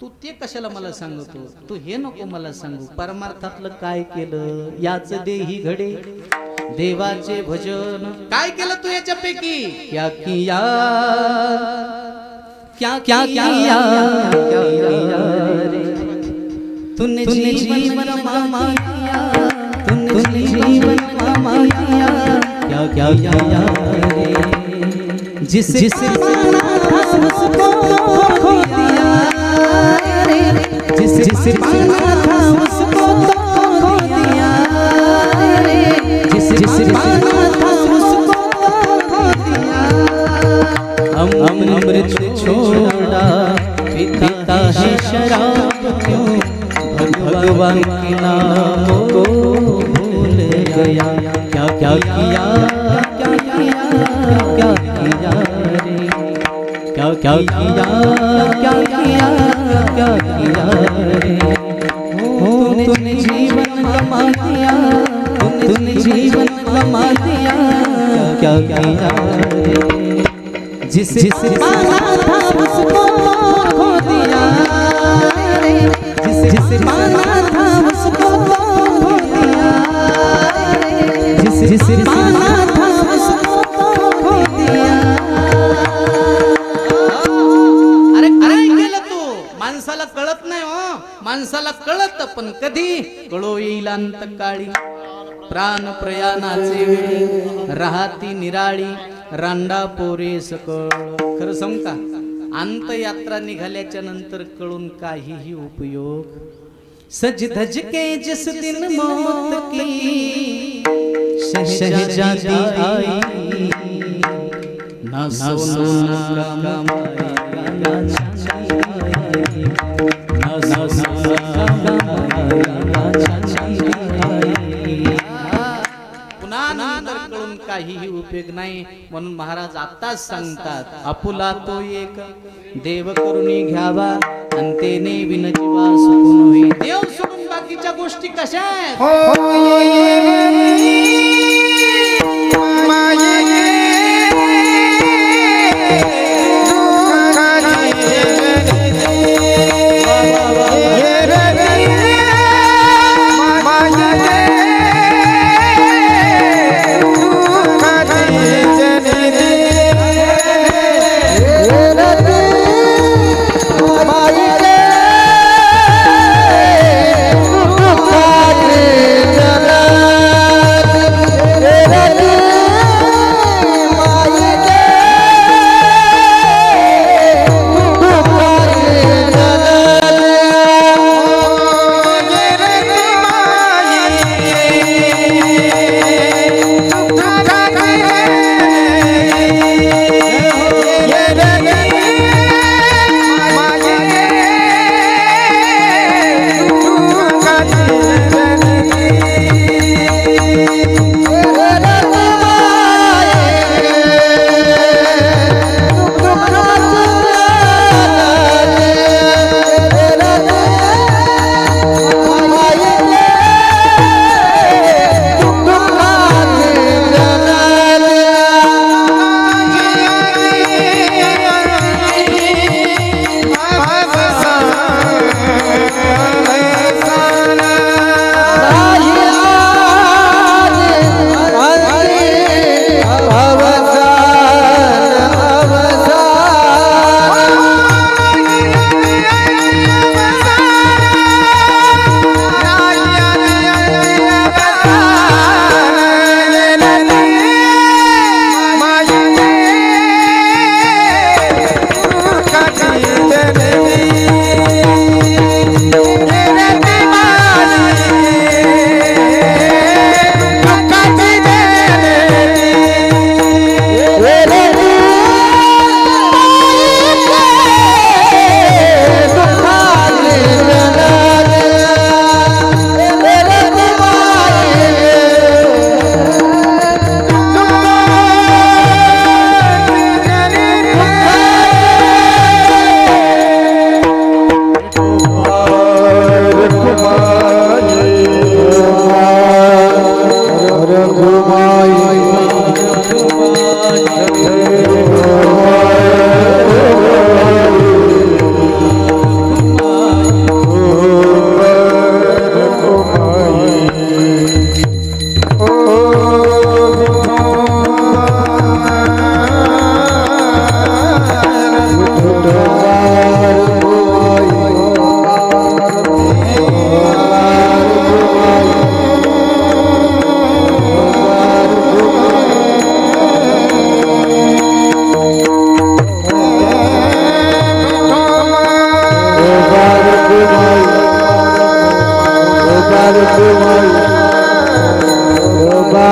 तू ते कशाला मला सांगतो, तू हे नको मला सांगू, परमार्थातलं काय केलं याच देही घडे देवाचे भजन। काय केलं तू याच्यापैकी, क्या किया क्या क्या किया रे तूने जीवन माया, तूने जीवन माया, क्या क्या किया रे जिस पाना था उसको खो दिया, जिस पाना था उसको खो दिया, जिस पाना था उसको खो दिया। अमृत छोड़ा पीता है शराब क्यों, भगवान के नाम को भूल गया, क्या क्या किया, क्या किया, क्या किया रे, क्या क्या किया, क्या किया, क्या किया रे। तूने जीवन गमा दिया, तूने जीवन गमा दिया, क्या किया रे जिस पाना था उसको खो दिया, जिस पाना था उसको खो दिया, जिस पाना था उसको खो दिया। अरे काय केलं तू, माणसाला कळत नाही हो, माणसाला कळत पण कधी, कळो येईल अंतकाळी, प्राण प्रयाणाचे वेळी राहती निराळी, रांडा पोरे सकळ। खरं सांगू का, अंतयात्रा निघाल्याच्या नंतर कळून काहीही उपयोग। सज धज के जिस दिन मौत की शहजादी आई, ना सोना कमाया ना चांदी आई, ना सोना कमाया ना चांदी आई। पुन्हा नंतर कळून काहीही उपयोग नाही, म्हणून महाराज आताच सांगतात आपुला तो एक देव करुणी घ्यावा, अंतेने विनजीवा सुखून होई। देव सोडून बाकीच्या गोष्टी कशा आहेत,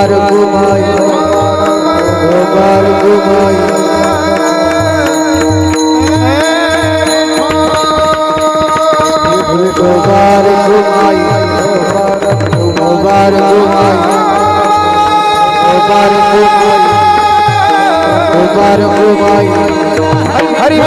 बार घुमाई दो बार घुमाई दो बार घुमाई दो बार घुमाई दो बार घुमाई दो बार घुमाई हरि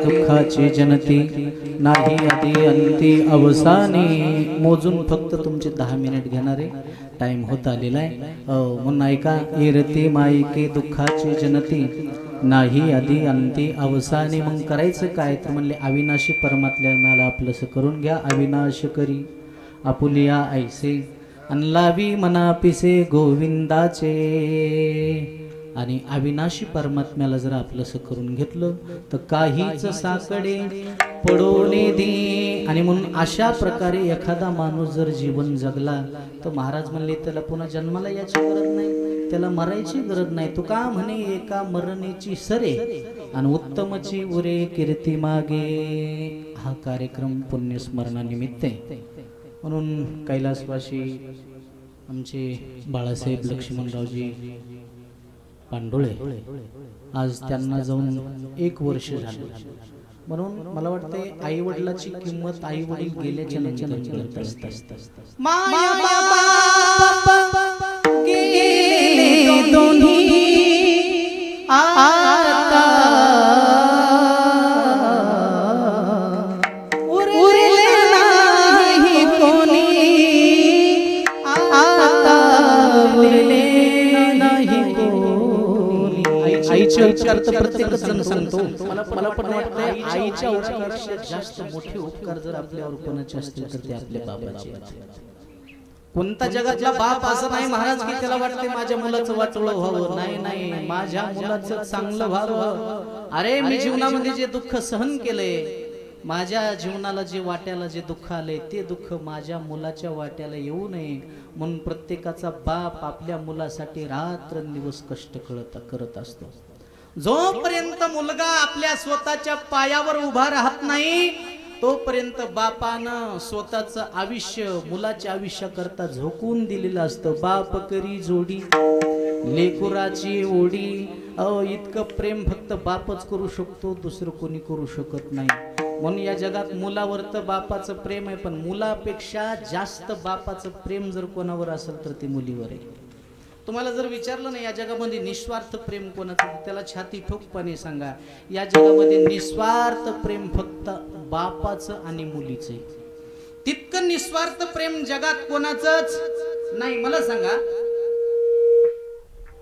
दुःखाची जनती नाही आधी अंती अवसानी मोजून फक्त तुमचे 10 मिनिट घेणारे टाइम होत आलेला आहे म्हणून ऐका रती मायके दुःखाची जनती नाही आधी अंती अवसानी मग करायचं काय तर म्हणले अविनाशी परमात्म्याला आपलंसं करून घ्या अविनाश करी आपुलिया ऐसे अनलावी मना पिसे गोविंदाचे आणि अविनाशी परमात्म्याला जर आपलंसं करून घेतलं तर काहीच साकडे पडोने दे आणि म्हणून अशा प्रकारे एखादा माणूस जर जीवन जगला तर महाराज म्हणले त्याला पुन्हा जन्माला याची गरज नाही त्याला मरायची गरज नाही. तू का म्हणे एका मरणेची सरे आणि उत्तमची उरे कीर्ती मागे. हा कार्यक्रम पुण्यस्मरणानिमित्त आहे म्हणून कैलासवासी आमचे बाळासाहेब लक्ष्मणरावजी पांडुळे आज त्यांना जाऊन 1 वर्ष झालं म्हणून मला वाटते आई वडिलाची किंमत आई वडील गेल्याच्या नंतर करत असतात. माया बाप गेले दोन्ही आता उरले नाही कोणी आता उरले नाही आईचे उपकार तर प्रत्येकच जण सांगतो. मला पण वाटतंय आईच्या उपकारापेक्षा जास्त मोठे उपकार जर आपल्यावर कोणाचे असतील तर ते आपल्या बाबाचे. कोणता जगातला बाप असं नाही महाराज की त्याला वाटते माझ्या मुलाचं वाटोळं व्हावं. नाही नाही माझ्या मुलाचं चांगलं व्हावं. अरे मी जीवनामध्ये जे दुःख सहन केलंय माझ्या जीवनाला जे वाट्याला जे दुःख आले ते दुःख माझ्या मुलाच्या वाट्याला येऊ नये म्हणून प्रत्येकाचा बाप आपल्या मुलासाठी रात्रंदिवस कष्ट करत असतो. जोपर्यंत मुलगा आपल्या स्वतःच्या पायावर उभा राहत नाही तोपर्यंत बापानं स्वतःचं आयुष्य मुलाच्या आयुष्याकरता झोकून दिलेलं असतं. बाप करी जोडी लेकुराची ओढी. इतकं प्रेम फक्त बापच करू शकतो दुसरं कोणी करू शकत नाही. म्हणून या जगात मुलावर तर बापाचं प्रेम आहे पण मुलापेक्षा जास्त बापाचं प्रेम जर कोणावर असेल तर ते मुलीवर आहे. तुम्हाला जर विचारलं ना या जगामध्ये निस्वार्थ प्रेम कोणाचं त्याला छाती ठोकपणे सांगा. या जगामध्ये निस्वार्थ प्रेम फक्त बापाचं आणि मुलीचं आहे. तितकं निस्वार्थ प्रेम जगात कोणाचंच नाही. मला सांगा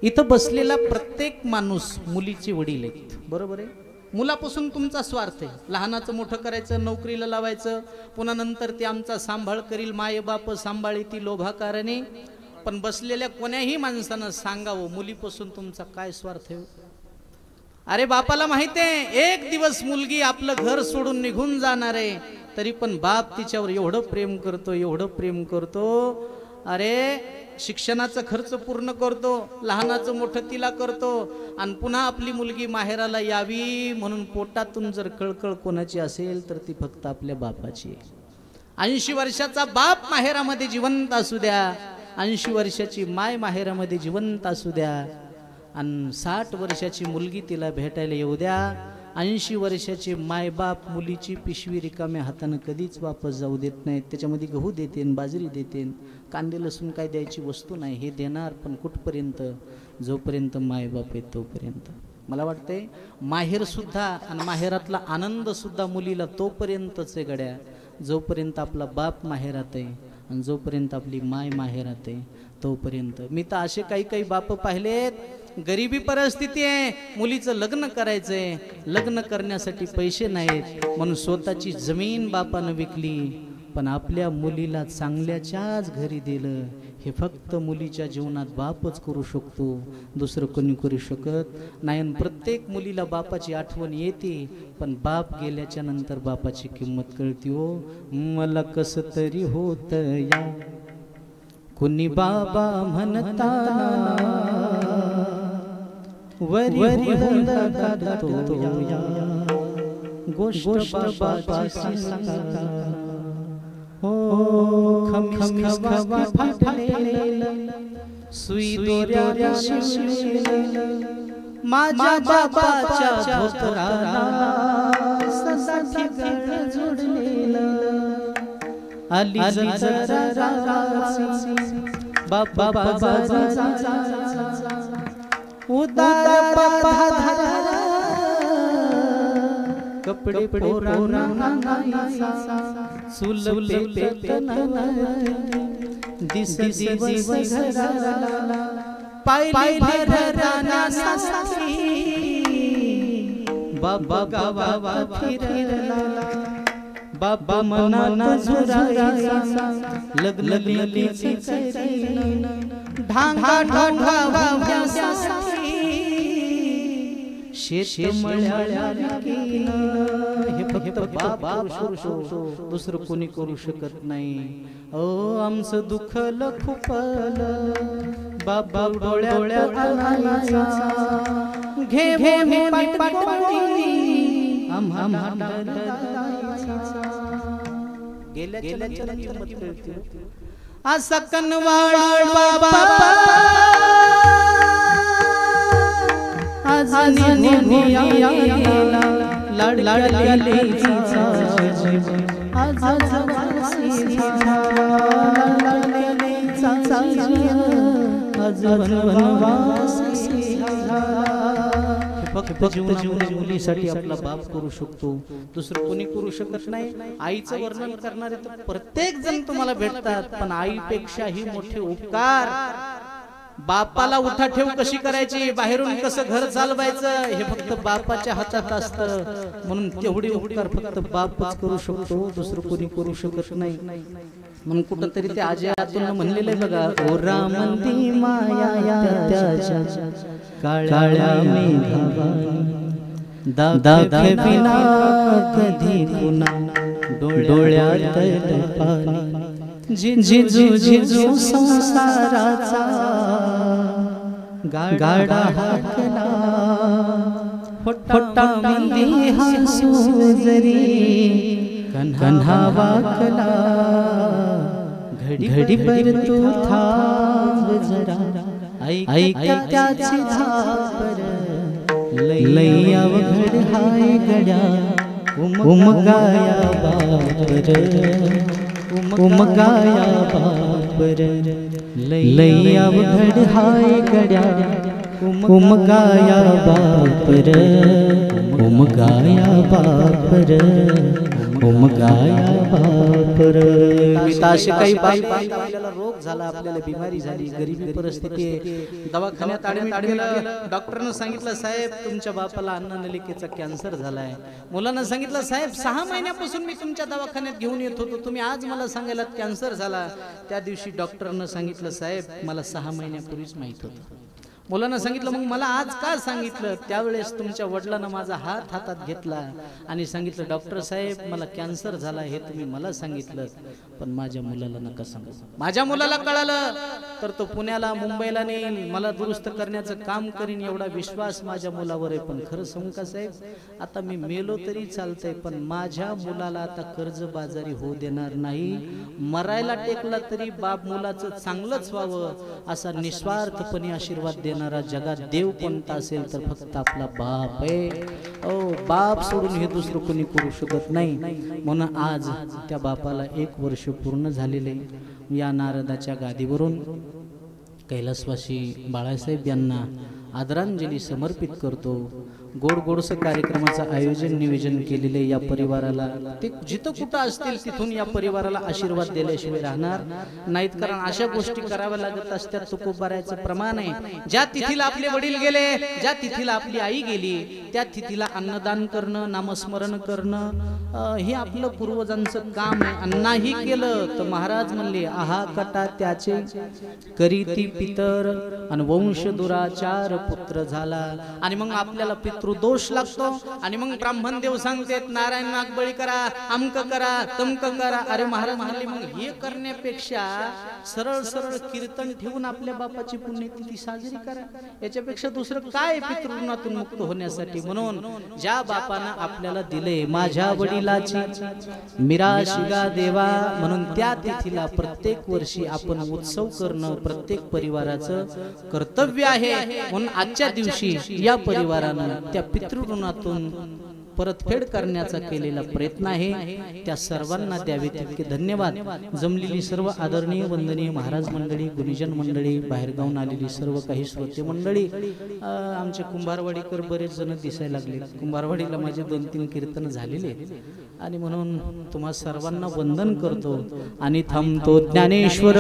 इथं बसलेला प्रत्येक माणूस मुलीचे वडील आहेत बरोबर आहे. मुलापासून तुमचा स्वार्थ आहे. लहानाचं मोठं करायचं नोकरीला लावायचं पुन्हा नंतर ते आमचा सांभाळ करील माय बाप सांभाळीती लोभाकारणे. पण बसलेल्या कोण्याही माणसानं सांगावं मुलीपासून तुमचा काय स्वार्थ आहे. अरे बापाला माहिती आहे एक दिवस मुलगी आपलं घर सोडून निघून जाणार आहे तरी पण बाप तिच्यावर एवढं प्रेम करतो एवढं प्रेम करतो. अरे शिक्षणाचा खर्च पूर्ण करतो लहानाचं मोठं तिला करतो आणि पुन्हा आपली मुलगी माहेराला यावी म्हणून पोटातून जर कळकळ कोणाची असेल तर ती फक्त आपल्या बापाची आहे. 80 वर्षाचा बाप माहेरामध्ये जिवंत असू द्या 80 वर्षाची माय माहेरामध्ये जिवंत असू द्या आणि 60 वर्षाची मुलगी तिला भेटायला येऊ द्या. 80 वर्षाचे मायबाप मुलीची पिशवी रिकाम्या हातानं कधीच वापस जाऊ देत नाहीत. त्याच्यामध्ये गहू देतेन बाजरी देतेन कांदे लसूण काय द्यायची वस्तू नाही हे देणार पण कुठपर्यंत जोपर्यंत मायबाप आहे तोपर्यंत. मला वाटतंय माहेरसुद्धा आणि माहेरातला आनंदसुद्धा मुलीला तोपर्यंतच आहे गड्या जोपर्यंत आपला बाप माहेरात आहे आणि जोपर्यंत आपली माय माहेरात आहे तोपर्यंत. मी तर असे काही काही बाप पाहिलेत गरिबी परिस्थिती आहे, मुलीचं लग्न करायचंय, लग्न करण्यासाठी पैसे नाहीत म्हणून स्वतःची जमीन बापानं विकली, पण आपल्या मुलीला चांगल्याच्याच घरी दिलं. हे फक्त मुलीच्या जीवनात बापच करू शकतो, दुसरं कोणी करू शकत नाही. आणि प्रत्येक मुलीला बापाची आठवण येते, पण बाप गेल्याच्या नंतर बापाची किंमत कळते. हो मला कस तरी होत या कुणी बाबा म्हणताना, वरी होतो या गोष्ट बाबाची सांगा. हो खमीस खवा फाटलेलं, सुई दोऱ्या शिवलेलं, माझ्या बाबाच्या धोतराला ससाठी गळ जोडलेलं. आली जरा बाबा उदार पाधारा, कपडे पोरांना सुलभले पेटना, दिस दिवस घराला पाहिले रानासाठी, बाबा गावा फिरला, बाबा मनाना झुरायचा, लग्न लिलीची करीन, ढांगा ढांगा वाव्यासाठी, शेत मळ्याला लागीन. हे फक्त बाप करू शकतो, दुसरं कोणी करू शकत नाही. ओ आमचं दुखलं खुपलं, बाबा डोळ्यात आणायचा, घे घे पाटपाटी आम्हा गेल्याच्या किंमत कळते. असा कनवाळ बाबा आज लाडले फक्त जीवनामध्ये मुलीसाठी आपला बाप करू शकतो, दुसरं कोणी करू शकत नाही. आईचं वर्णन करणारे तर प्रत्येक जण तुम्हाला भेटतात, पण आईपेक्षाही मोठे उपकार बापाला उठाठेव कशी करायची, बाहेरून कसं घर चालवायचं, हे फक्त बापाच्या हातात असतं. म्हणून तेवढे उपकार फक्त बापच करू शकतो, दुसरं कोणी करू शकत नाही. म्हणून कुठंतरी ते आजयातून म्हणलेलं आहे बघा, ओ रामंदी माया त्याच्या काळ्या मेघावा, दाखविना कधी पुन्हा डोळ्यात पाणी, जिजू जिजू संसाराचा गाडा हाकला, फोटा मंदी हसू जरी कन्हा वाकला, घडी पर तू थांब जरा, ऐक त्याची धापर, लई अवघड हाय गड्या उमगाया बापर, उमगाया बापर, लई अवघड हाय गड्या उमगाया बापर, उमगाया बापर, उमगाया बापर. असे काही आपल्याला रोग झाला, आपल्याला बिमारी झाली, गरिबी परिस्थिती आहे, दवाखान्यात ऍडमिट केलं, डॉक्टरनं सांगितलं साहेब तुमच्या बापाला अन्ननलिकेचा कॅन्सर झालाय. मुलांना सांगितलं साहेब 6 महिन्यापासून मी तुमच्या दवाखान्यात घेऊन येत होतो, तुम्ही आज मला सांगायला कॅन्सर झाला. त्या दिवशी डॉक्टरनं सांगितलं साहेब मला 6 महिन्यापूर्वीच माहित होतं. मुलांना सांगितलं मग मला आज का सांगितलं. त्यावेळेस तुमच्या वडिलांना माझा हात हातात घेतला आणि सांगितलं डॉक्टर साहेब मला कॅन्सर झाला हे तुम्ही मला सांगितलं, पण माझ्या मुलाला नका सांगू. माझ्या मुलाला कळालं तर तो पुण्याला मुंबईला नेईल, मला दुरुस्त करण्याचं काम करीन एवढा विश्वास माझ्या मुलावर आहे. पण खरं सांगू का साहेब आता मी मेलो तरी चालतंय, पण माझ्या मुलाला आता कर्जबाजारी होऊ देणार नाही. मरायला टेकला तरी बाप मुलाचं चांगलंच व्हावं असा निस्वार्थपणे आशीर्वाद देणारा जगात देव कोणता असेल तर फक्त आपला बाप आहे. बाप सोडून हे दुसरं कोणी करू शकत नाही. म्हणून आज त्या बापाला 1 वर्ष पूर्ण झालेले. या नारदाच्या गादीवरून कैलासवासी बाळासाहेब यांना आदरांजली समर्पित करतो। गोड गोडसं कार्यक्रमाचं आयोजन नियोजन केलेले या परिवाराला, ते जिथं कुठं असतील तिथून या परिवाराला आशीर्वाद दिल्याशिवाय राहणार नाहीत, कारण अशा गोष्टी कराव्या लागत असतात। तुकोबारायचं प्रमाण आहे, ज्या तिथीला आपले वडील गेले, ज्या तिथीला आपली आई गेली, त्या तिथीला अन्नदान करणं, नामस्मरण करणं हे आपलं पूर्वजांचं काम आहे। आणि नाही केलं तर महाराज म्हणले, आहा कटा त्याचे करीती पितर आणि वंश दुराचार पुत्र झाला। आणि मग आपल्याला पितृदोष लागतो आणि मग ब्राह्मण देव सांगतात नारायण नागबळी करा, अमक करा, तमक करा। अरे महाराज म्हणले मग हे करण्यापेक्षा सरळ सरळ कीर्तन ठेवून आपल्या बापाची पुण्यतिथी साजरी करा, याच्यापेक्षा दुसरं काय पितृऋणातून मुक्त होण्यासाठी। म्हणून ज्या बापानं आपल्याला दिले, माझ्या वडिलाची मिराशिगा देवा, म्हणून त्या तिथीला प्रत्येक वर्षी आपण उत्सव करणं प्रत्येक परिवाराचं कर्तव्य आहे। म्हणून आजच्या दिवशी या परिवारानं त्या पितृऋणातून परतफेड करण्याचा केलेला प्रयत्न आहे, त्या सर्वांना द्यावे तितके धन्यवाद। जमलेली सर्व आदरणीय वंदनीय महाराज मंडळी, गुरुजन मंडळी, बाहेरगावून आलेली सर्व काही श्रोते मंडळी, आमचे कुंभारवाडीकर बरेच जण दिसायला लागले। कुंभारवाडीला माझे 2-3 कीर्तन झालेले आणि म्हणून तुम्हा सर्वांना वंदन करतो आणि थांबतो। ज्ञानेश्वर